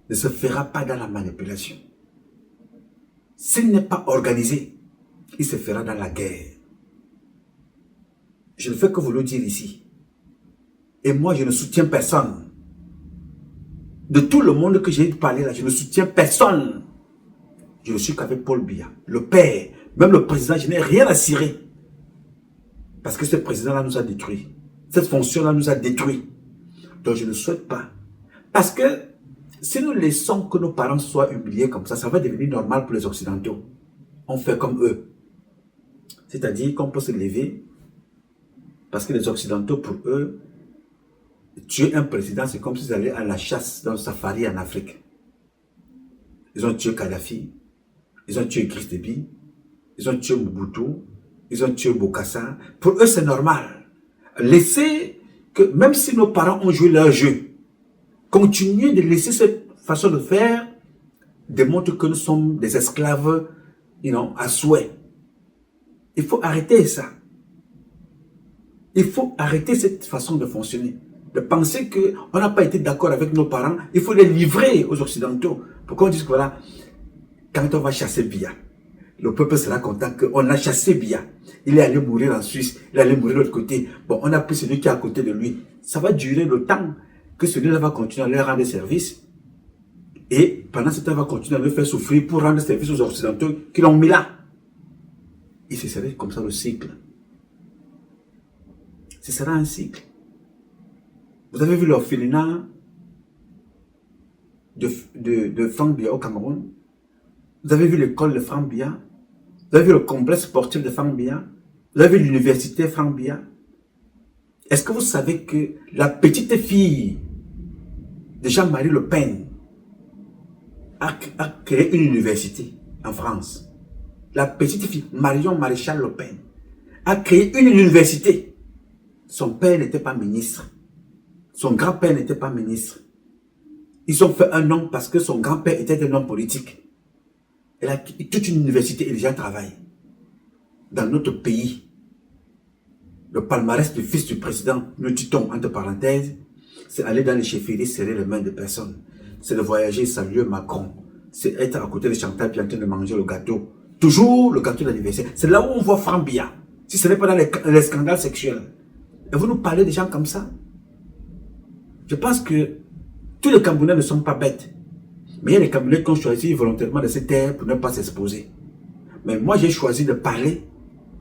ne se fera pas dans la manipulation. S'il n'est pas organisé, il se fera dans la guerre. Je ne fais que vous le dire ici. Et moi, je ne soutiens personne. De tout le monde que j'ai parlé là, je ne soutiens personne. Je ne suis qu'avec Paul Biya, le père, même le président, je n'ai rien à cirer. Parce que ce président-là nous a détruits. Cette fonction-là nous a détruits. Donc je ne souhaite pas. Parce que si nous laissons que nos parents soient humiliés comme ça va devenir normal pour les Occidentaux. On fait comme eux. C'est-à-dire qu'on peut se lever, parce que les Occidentaux, pour eux, tuer un président, c'est comme s'ils allaient à la chasse dans le safari en Afrique. Ils ont tué Kadhafi, ils ont tué Idriss Déby, ils ont tué Mobutu, ils ont tué Bokassa. Pour eux, c'est normal. Laissez que, même si nos parents ont joué leur jeu, continuer de laisser cette façon de faire démontre que nous sommes des esclaves, à souhait. Il faut arrêter ça. Il faut arrêter cette façon de fonctionner. De penser qu'on n'a pas été d'accord avec nos parents, il faut les livrer aux Occidentaux. Pourquoi on dit que voilà, quand on va chasser Biya, le peuple sera content qu'on a chassé Biya. Il est allé mourir en Suisse, il est allé mourir de l'autre côté. Bon, on a pris celui qui est à côté de lui. Ça va durer le temps que celui-là va continuer à leur rendre service. Et pendant ce temps, il va continuer à le faire souffrir pour rendre service aux Occidentaux qui l'ont mis là. Et ce serait comme ça le cycle. Ce sera un cycle. Vous avez vu l'orphelinat de Franck Biya au Cameroun? Vous avez vu l'école de Franck Biya? Vous avez vu le complexe sportif de Franck Biya? Vous avez vu l'université Franck Biya? Est-ce que vous savez que la petite fille de Jean-Marie Le Pen a créé une université en France? La petite fille, Marion Maréchal Le Pen, a créé une université. Son père n'était pas ministre. Son grand-père n'était pas ministre. Ils ont fait un nom parce que son grand-père était un homme politique. Elle a toute une université et déjà travaille. Dans notre pays, le palmarès du fils du président, nous dit-on entre parenthèses, c'est aller dans les chefferies serrer les mains de personnes. C'est de voyager, saluer Macron. C'est être à côté de Chantal puis en train de manger le gâteau. Toujours le gâteau d'anniversaire. C'est là où on voit Franck Biya. Si ce n'est pas dans les scandales sexuels. Et vous nous parlez des gens comme ça? Je pense que tous les Camerounais ne sont pas bêtes. Mais il y a des Camerounais qui ont choisi volontairement de se taire pour ne pas s'exposer. Mais moi, j'ai choisi de parler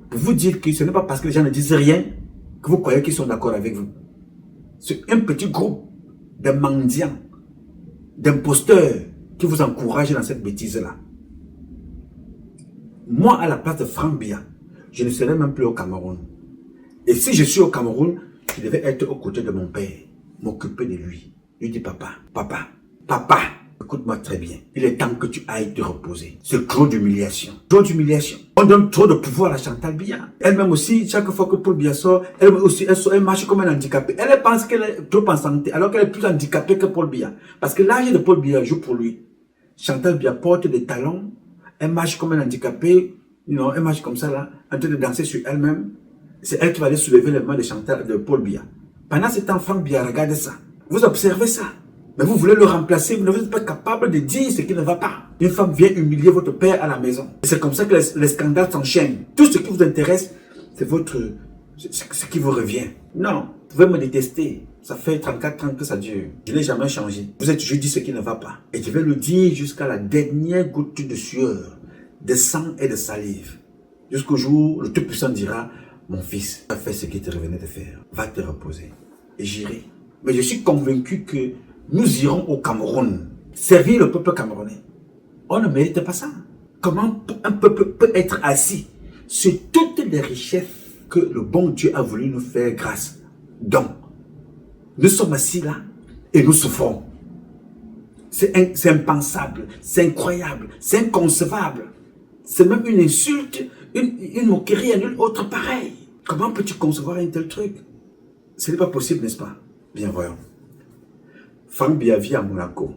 pour vous dire que ce n'est pas parce que les gens ne disent rien que vous croyez qu'ils sont d'accord avec vous. C'est un petit groupe de mendiants, d'imposteurs qui vous encouragent dans cette bêtise-là. Moi, à la place de Franck Biya, je ne serais même plus au Cameroun. Et si je suis au Cameroun, je devais être aux côtés de mon père, m'occuper de lui. Lui dire, papa, écoute-moi très bien. Il est temps que tu ailles te reposer. C'est trop d'humiliation. Trop d'humiliation. On donne trop de pouvoir à Chantal Biya. Elle-même aussi, chaque fois que Paul Biya sort, elle marche comme un handicapé. Elle pense qu'elle est trop en santé, alors qu'elle est plus handicapée que Paul Biya. Parce que l'âge de Paul Biya joue pour lui. Chantal Biya porte des talons. Elle marche comme un handicapé. Elle marche comme ça là, en train de danser sur elle-même. C'est elle qui va aller soulever les mains de Paul Biya. Pendant ce temps, Franck Biya, regardez ça. Vous observez ça. Mais vous voulez le remplacer, vous n'êtes pas capable de dire ce qui ne va pas. Une femme vient humilier votre père à la maison. C'est comme ça que les scandales s'enchaînent. Tout ce qui vous intéresse, c'est ce qui vous revient. Non, vous pouvez me détester. Ça fait 34 ans que ça dure. Je n'ai jamais changé. Vous avez toujours dit ce qui ne va pas. Et je vais le dire jusqu'à la dernière goutte de sueur, de sang et de salive. Jusqu'au jour où le Tout-Puissant dira, mon fils, tu as fait ce qu'il te revenait de faire. Va te reposer. Et j'irai. Mais je suis convaincu que nous irons au Cameroun, servir le peuple camerounais. On ne mérite pas ça. Comment un peuple peut être assis sur toutes les richesses que le bon Dieu a voulu nous faire grâce? Donc, nous sommes assis là et nous souffrons. C'est impensable, c'est incroyable, c'est inconcevable. C'est même une insulte, une moquerie à nul autre pareil. Comment peux-tu concevoir un tel truc? Ce n'est pas possible, n'est-ce pas? Bien, voyons. Franck Biya vit à Monaco.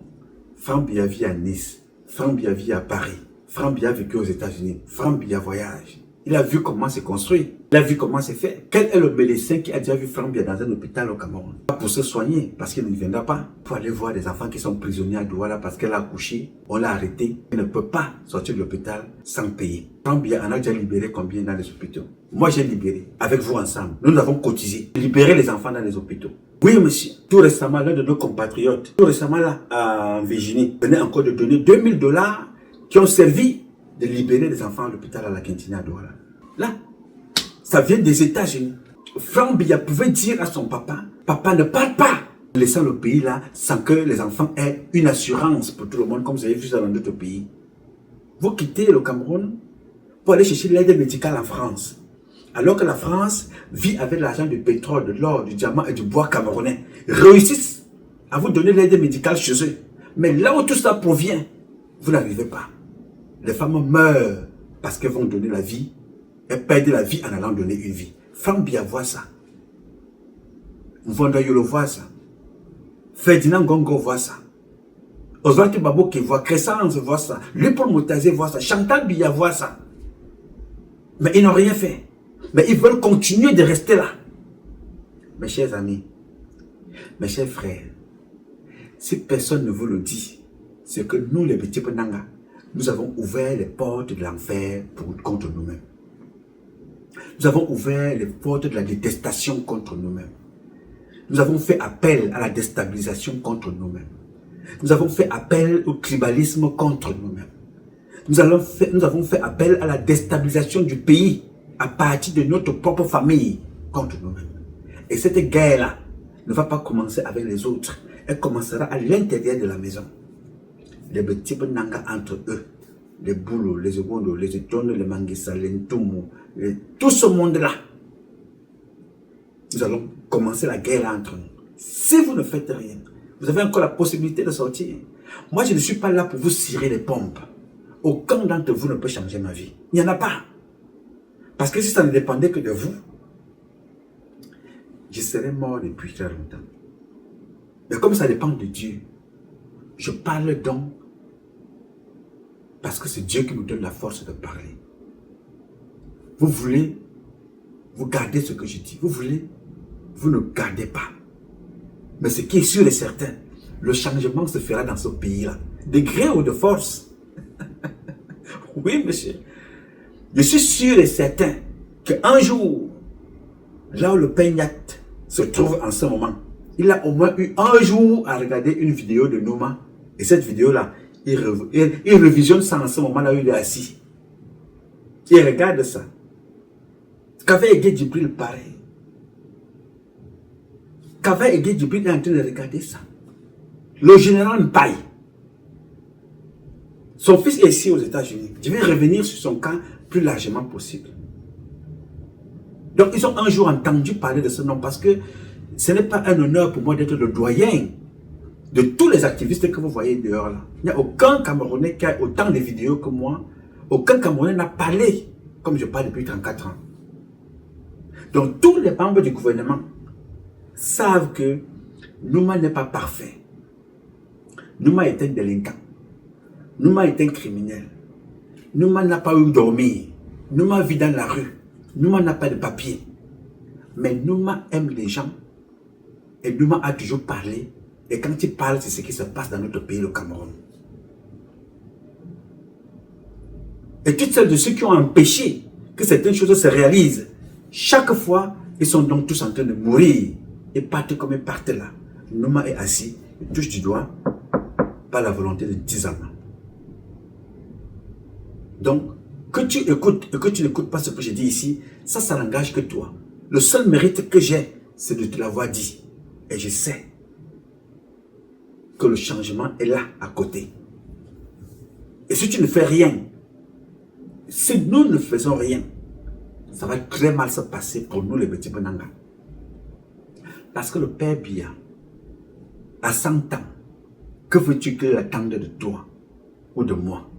Franck Biya vit à Nice. Franck Biya vit à Paris. Franck Biya a vécu aux États-Unis. Franck Biya voyage. Il a vu comment c'est construit. Il a vu comment c'est fait. Quel est le médecin qui a déjà vu Franck Biya dans un hôpital au Cameroun? Pas pour se soigner, parce qu'il ne viendra pas. Pour aller voir des enfants qui sont prisonniers à Douala parce qu'elle a accouché. On l'a arrêté. Il ne peut pas sortir de l'hôpital sans payer. Franck Biya en a déjà libéré combien dans les hôpitaux? Moi, j'ai libéré. Avec vous ensemble. Nous avons cotisé. Libérer les enfants dans les hôpitaux. Oui, monsieur. Tout récemment, l'un de nos compatriotes, tout récemment là, en Virginie, venait encore de donner $2000 qui ont servi de libérer les enfants à l'hôpital à la Quintina à Douala. Là, ça vient des États-Unis. Franck Biya pouvait dire à son papa, papa ne part pas, laissant le pays là sans que les enfants aient une assurance pour tout le monde, comme vous avez vu ça dans d'autres pays. Vous quittez le Cameroun pour aller chercher l'aide médicale en France. Alors que la France vit avec l'argent du pétrole, de l'or, du diamant et du bois camerounais, réussissent à vous donner l'aide médicale chez eux. Mais là où tout ça provient, vous n'arrivez pas. Les femmes meurent parce qu'elles vont donner la vie. Elles perdent la vie en allant donner une vie. Franck Biya voit ça. Mvonda Yolo voit ça. Ferdinand Gongo voit ça. Oswald Baboke voit, Crescence voit ça. Léopold Moutazé voit ça. Chantal Biya voit ça. Mais ils n'ont rien fait. Mais ils veulent continuer de rester là. Mes chers amis, mes chers frères, si personne ne vous le dit, c'est que nous, les petits Penanga, nous avons ouvert les portes de l'enfer contre nous-mêmes. Nous avons ouvert les portes de la détestation contre nous-mêmes. Nous avons fait appel à la déstabilisation contre nous-mêmes. Nous avons fait appel au tribalisme contre nous-mêmes. Nous avons fait appel à la déstabilisation du pays à partir de notre propre famille contre nous-mêmes. Et cette guerre-là ne va pas commencer avec les autres. Elle commencera à l'intérieur de la maison. Les petits Nanga entre eux, les Boulos, les Ogondo, les Etono, les Manguissa, les Ntumu, tout ce monde-là. Nous allons commencer la guerre entre nous. Si vous ne faites rien, vous avez encore la possibilité de sortir. Moi, je ne suis pas là pour vous cirer les pompes. Aucun d'entre vous ne peut changer ma vie. Il n'y en a pas. Parce que si ça ne dépendait que de vous, je serais mort depuis très longtemps. Mais comme ça dépend de Dieu, je parle donc parce que c'est Dieu qui nous donne la force de parler. Vous voulez, vous gardez ce que je dis. Vous voulez, vous ne gardez pas. Mais ce qui est sûr et certain, le changement se fera dans ce pays-là. De gré ou de force. Oui, monsieur. Je suis sûr et certain qu'un jour, là où le Peignat se trouve en ce moment, il a au moins eu un jour à regarder une vidéo de Nouma. Et cette vidéo-là, il revisionne ça en ce moment-là où il est assis. Il regarde ça. Qu'avait Ege Djibril pareil. Qu'avait Ege Djibril est en train de regarder ça. Le général Mbaye. Son fils est ici aux États-Unis. Je vais revenir sur son cas plus largement possible. Donc ils ont un jour entendu parler de ce nom parce que ce n'est pas un honneur pour moi d'être le doyen de tous les activistes que vous voyez dehors là. Il n'y a aucun Camerounais qui a autant de vidéos que moi. Aucun Camerounais n'a parlé comme je parle depuis 34 ans. Donc tous les membres du gouvernement savent que Nouma n'est pas parfait. Nouma est un délinquant. Nouma est un criminel. Nouma n'a pas eu dormir. Nouma vit dans la rue. Nouma n'a pas de papier. Mais Nouma aime les gens. Et Nouma a toujours parlé. Et quand il parle, c'est ce qui se passe dans notre pays, le Cameroun. Et toutes celles de ceux qui ont empêché que certaines choses se réalisent, chaque fois, ils sont donc tous en train de mourir. Ils partent comme ils partent là. Nouma est assis, il touche du doigt, par la volonté de 10 ans. Donc, que tu écoutes et que tu n'écoutes pas ce que je dis ici, ça n'engage que toi. Le seul mérite que j'ai, c'est de te l'avoir dit. Et je sais que le changement est là, à côté. Et si tu ne fais rien, si nous ne faisons rien, ça va très mal se passer pour nous les petits Benanga. Parce que le Père Biya, à 100 ans, que veux-tu qu'il attende de toi ou de moi?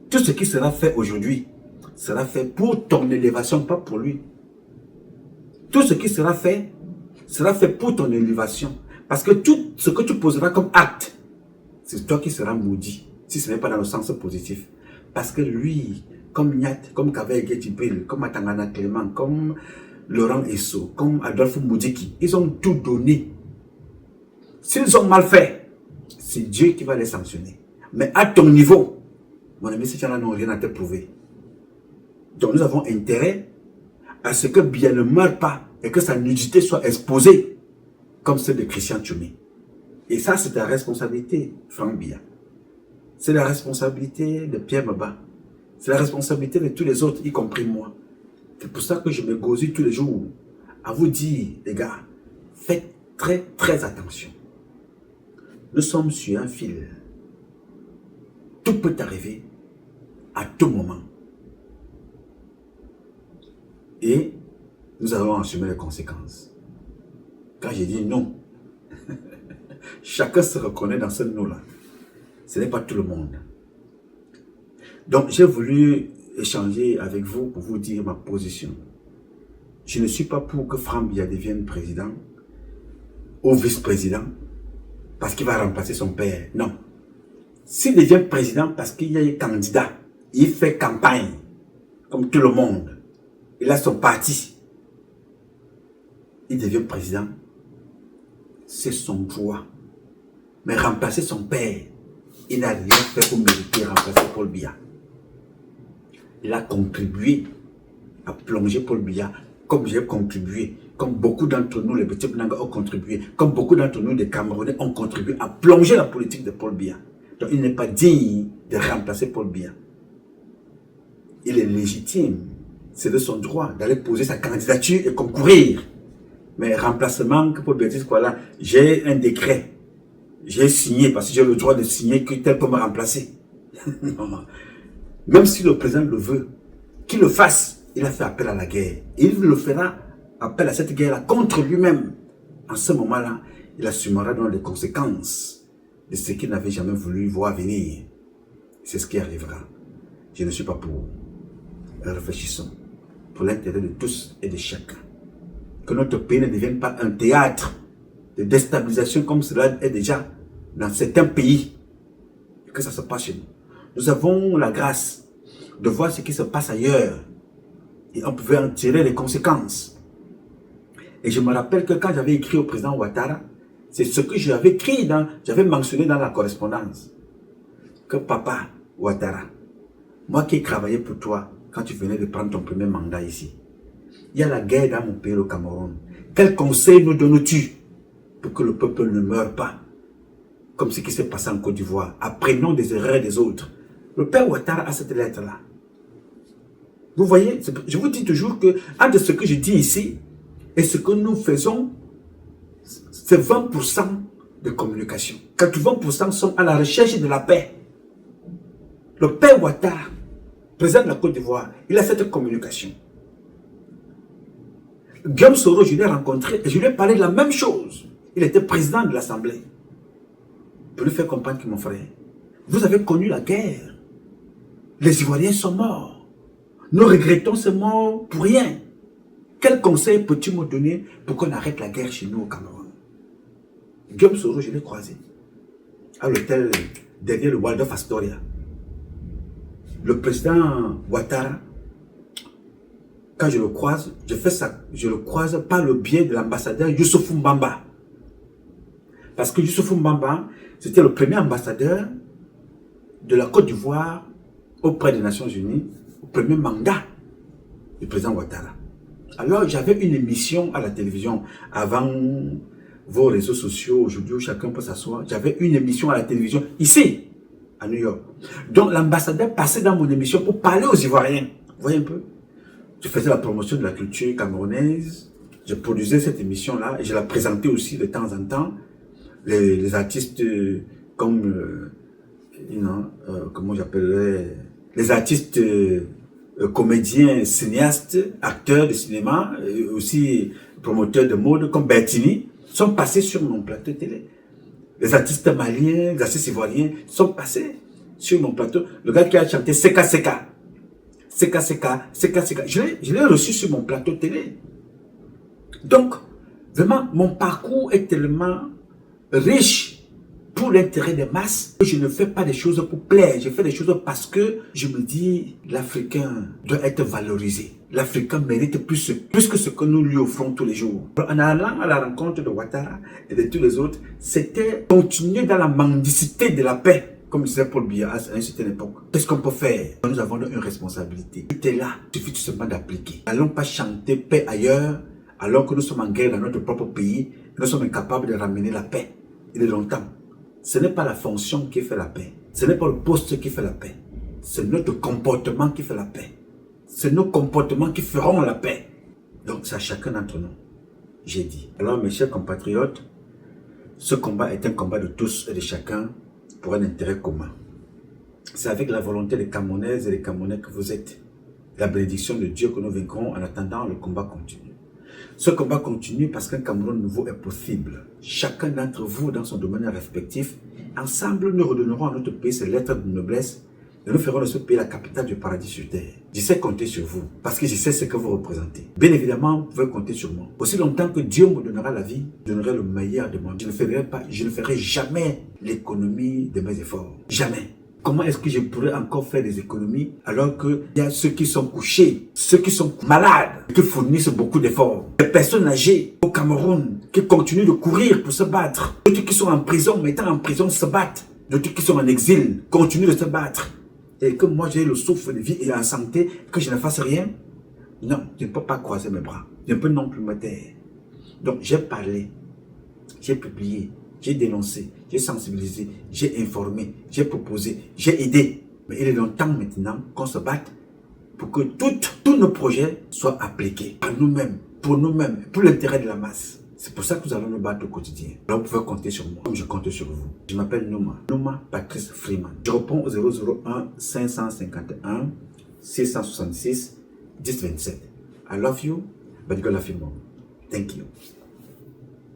Tout ce qui sera fait aujourd'hui sera fait pour ton élévation, pas pour lui. Tout ce qui sera fait pour ton élévation. Parce que tout ce que tu poseras comme acte, c'est toi qui seras maudit, si ce n'est pas dans le sens positif. Parce que lui comme Niat, comme Kaveh Getibel, comme Atangana Clément, comme Laurent Esso, comme Adolphe Moudiki, ils ont tout donné. S'ils ont mal fait, c'est Dieu qui va les sanctionner. Mais à ton niveau, mon ami, ces gens-là n'ont rien à te prouver. Donc nous avons intérêt à ce que Biya ne meure pas et que sa nudité soit exposée comme celle de Christian Tchoumi. Et ça, c'est la responsabilité, Franck Biya. C'est la responsabilité de Pierre Maba. C'est la responsabilité de tous les autres, y compris moi. C'est pour ça que je me gosille tous les jours à vous dire, les gars, faites très très attention. Nous sommes sur un fil. Tout peut arriver à tout moment. Et nous allons assumer les conséquences. Quand j'ai dit non, chacun se reconnaît dans ce non-là. Ce n'est pas tout le monde. Donc j'ai voulu échanger avec vous pour vous dire ma position. Je ne suis pas pour que Franck Biya devienne président ou vice-président parce qu'il va remplacer son père. Non. S'il devient président parce qu'il y a un candidat, il fait campagne comme tout le monde. Il a son parti. Il devient président. C'est son droit. Mais remplacer son père, il n'a rien fait pour mériter remplacer Paul Biya. Il a contribué à plonger Paul Biya, comme j'ai contribué, comme beaucoup d'entre nous, les petits Nanga, ont contribué, comme beaucoup d'entre nous, les Camerounais, ont contribué à plonger la politique de Paul Biya. Donc il n'est pas digne de remplacer Paul Biya. Il est légitime, c'est de son droit d'aller poser sa candidature et concourir. Mais remplacement, que Paul Biya dise quoi là, j'ai un décret. J'ai signé parce que j'ai le droit de signer que tel peut me remplacer. Non. Même si le président le veut, qu'il le fasse, il a fait appel à la guerre. Et il le fera appel à cette guerre-là contre lui-même. En ce moment-là, il assumera donc les conséquences de ce qu'il n'avait jamais voulu voir venir. C'est ce qui arrivera. Je ne suis pas pour. Réfléchissons. Pour l'intérêt de tous et de chacun. Que notre pays ne devienne pas un théâtre de déstabilisation comme cela est déjà dans certains pays. Que ça se passe chez nous. Nous avons la grâce de voir ce qui se passe ailleurs. Et on pouvait en tirer les conséquences. Et je me rappelle que quand j'avais écrit au président Ouattara, c'est ce que j'avais écrit, j'avais mentionné dans la correspondance. Que papa Ouattara, moi qui ai travaillé pour toi, quand tu venais de prendre ton premier mandat ici, il y a la guerre dans mon pays, le Cameroun. Quel conseil nous donnes-tu pour que le peuple ne meure pas? Comme ce qui s'est passé en Côte d'Ivoire. Apprenons des erreurs des autres. Le père Ouattara a cette lettre-là. Vous voyez, je vous dis toujours que entre ce que je dis ici et ce que nous faisons, c'est 20% de communication. 80% sont à la recherche de la paix. Le père Ouattara, président de la Côte d'Ivoire, il a cette communication. Guillaume Soro, je l'ai rencontré et je lui ai parlé de la même chose. Il était président de l'Assemblée. Pour lui faire comprendre que mon frère, vous avez connu la guerre. Les Ivoiriens sont morts. Nous regrettons ces morts pour rien. Quel conseil peux-tu me donner pour qu'on arrête la guerre chez nous au Cameroun? Guillaume Soro, je l'ai croisé à l'hôtel derrière le Waldorf Astoria. Le président Ouattara, quand je le croise, je le croise par le biais de l'ambassadeur Youssoufou Mbamba. Parce que Youssoufou Mbamba, c'était le premier ambassadeur de la Côte d'Ivoire auprès des Nations Unies, au premier mandat du président Ouattara. Alors, j'avais une émission à la télévision avant vos réseaux sociaux, aujourd'hui où chacun peut s'asseoir. J'avais une émission à la télévision ici, à New York. Donc, l'ambassadeur passait dans mon émission pour parler aux Ivoiriens. Vous voyez un peu? Je faisais la promotion de la culture camerounaise. Je produisais cette émission-là et je la présentais aussi de temps en temps. Les artistes comme, comment j'appellerais, les artistes comédiens, cinéastes, acteurs de cinéma, aussi promoteurs de mode comme Bertini, sont passés sur mon plateau télé. Les artistes maliens, les artistes ivoiriens sont passés sur mon plateau. Le gars qui a chanté Seka Seka, Seka Seka, Seka Seka, je l'ai reçu sur mon plateau télé. Donc, vraiment, mon parcours est tellement riche pour l'intérêt des masses. Je ne fais pas des choses pour plaire, je fais des choses parce que je me dis l'Africain doit être valorisé. L'Africain mérite plus que ce que nous lui offrons tous les jours. En allant à la rencontre de Ouattara et de tous les autres, c'était continuer dans la mendicité de la paix, comme disait Paul Biya à une certaine époque. Qu'est-ce qu'on peut faire? Nous avons une responsabilité. Tout est là, il suffit tout simplement d'appliquer. N'allons pas chanter paix ailleurs, alors que nous sommes en guerre dans notre propre pays, nous sommes incapables de ramener la paix. Il est longtemps. Ce n'est pas la fonction qui fait la paix. Ce n'est pas le poste qui fait la paix. C'est notre comportement qui fait la paix. C'est nos comportements qui feront la paix. Donc c'est à chacun d'entre nous. J'ai dit. Alors mes chers compatriotes, ce combat est un combat de tous et de chacun pour un intérêt commun. C'est avec la volonté des Camerounaises et des Camerounais que vous êtes. La bénédiction de Dieu que nous vaincrons. En attendant, le combat continue. Ce combat continue parce qu'un Cameroun nouveau est possible. Chacun d'entre vous dans son domaine respectif, ensemble nous redonnerons à notre pays ses lettres de noblesse et nous ferons de ce pays la capitale du paradis sur terre. Je sais compter sur vous parce que je sais ce que vous représentez. Bien évidemment, vous pouvez compter sur moi. Aussi longtemps que Dieu me donnera la vie, je donnerai le meilleur de moi. Je ne ferai jamais l'économie de mes efforts. Jamais. Comment est-ce que je pourrais encore faire des économies alors qu'il y a ceux qui sont couchés, ceux qui sont malades, qui fournissent beaucoup d'efforts. Des personnes âgées au Cameroun qui continuent de courir pour se battre. D'autres qui sont en prison, mais étant en prison se battent. D'autres qui sont en exil continuent de se battre. Et que moi j'ai le souffle de vie et la santé, que je ne fasse rien. Non, je ne peux pas croiser mes bras. Je ne peux non plus me taire. Donc j'ai parlé, j'ai publié, j'ai dénoncé, j'ai sensibilisé, j'ai informé, j'ai proposé, j'ai aidé. Mais il est longtemps maintenant qu'on se batte pour que tous nos projets soient appliqués à nous-mêmes, pour l'intérêt de la masse. C'est pour ça que nous allons nous battre au quotidien. Alors vous pouvez compter sur moi, comme je compte sur vous. Je m'appelle Nouma Patrice Freeman. Je réponds au 001 551 666 1027. I love you, but you love you more. Thank you.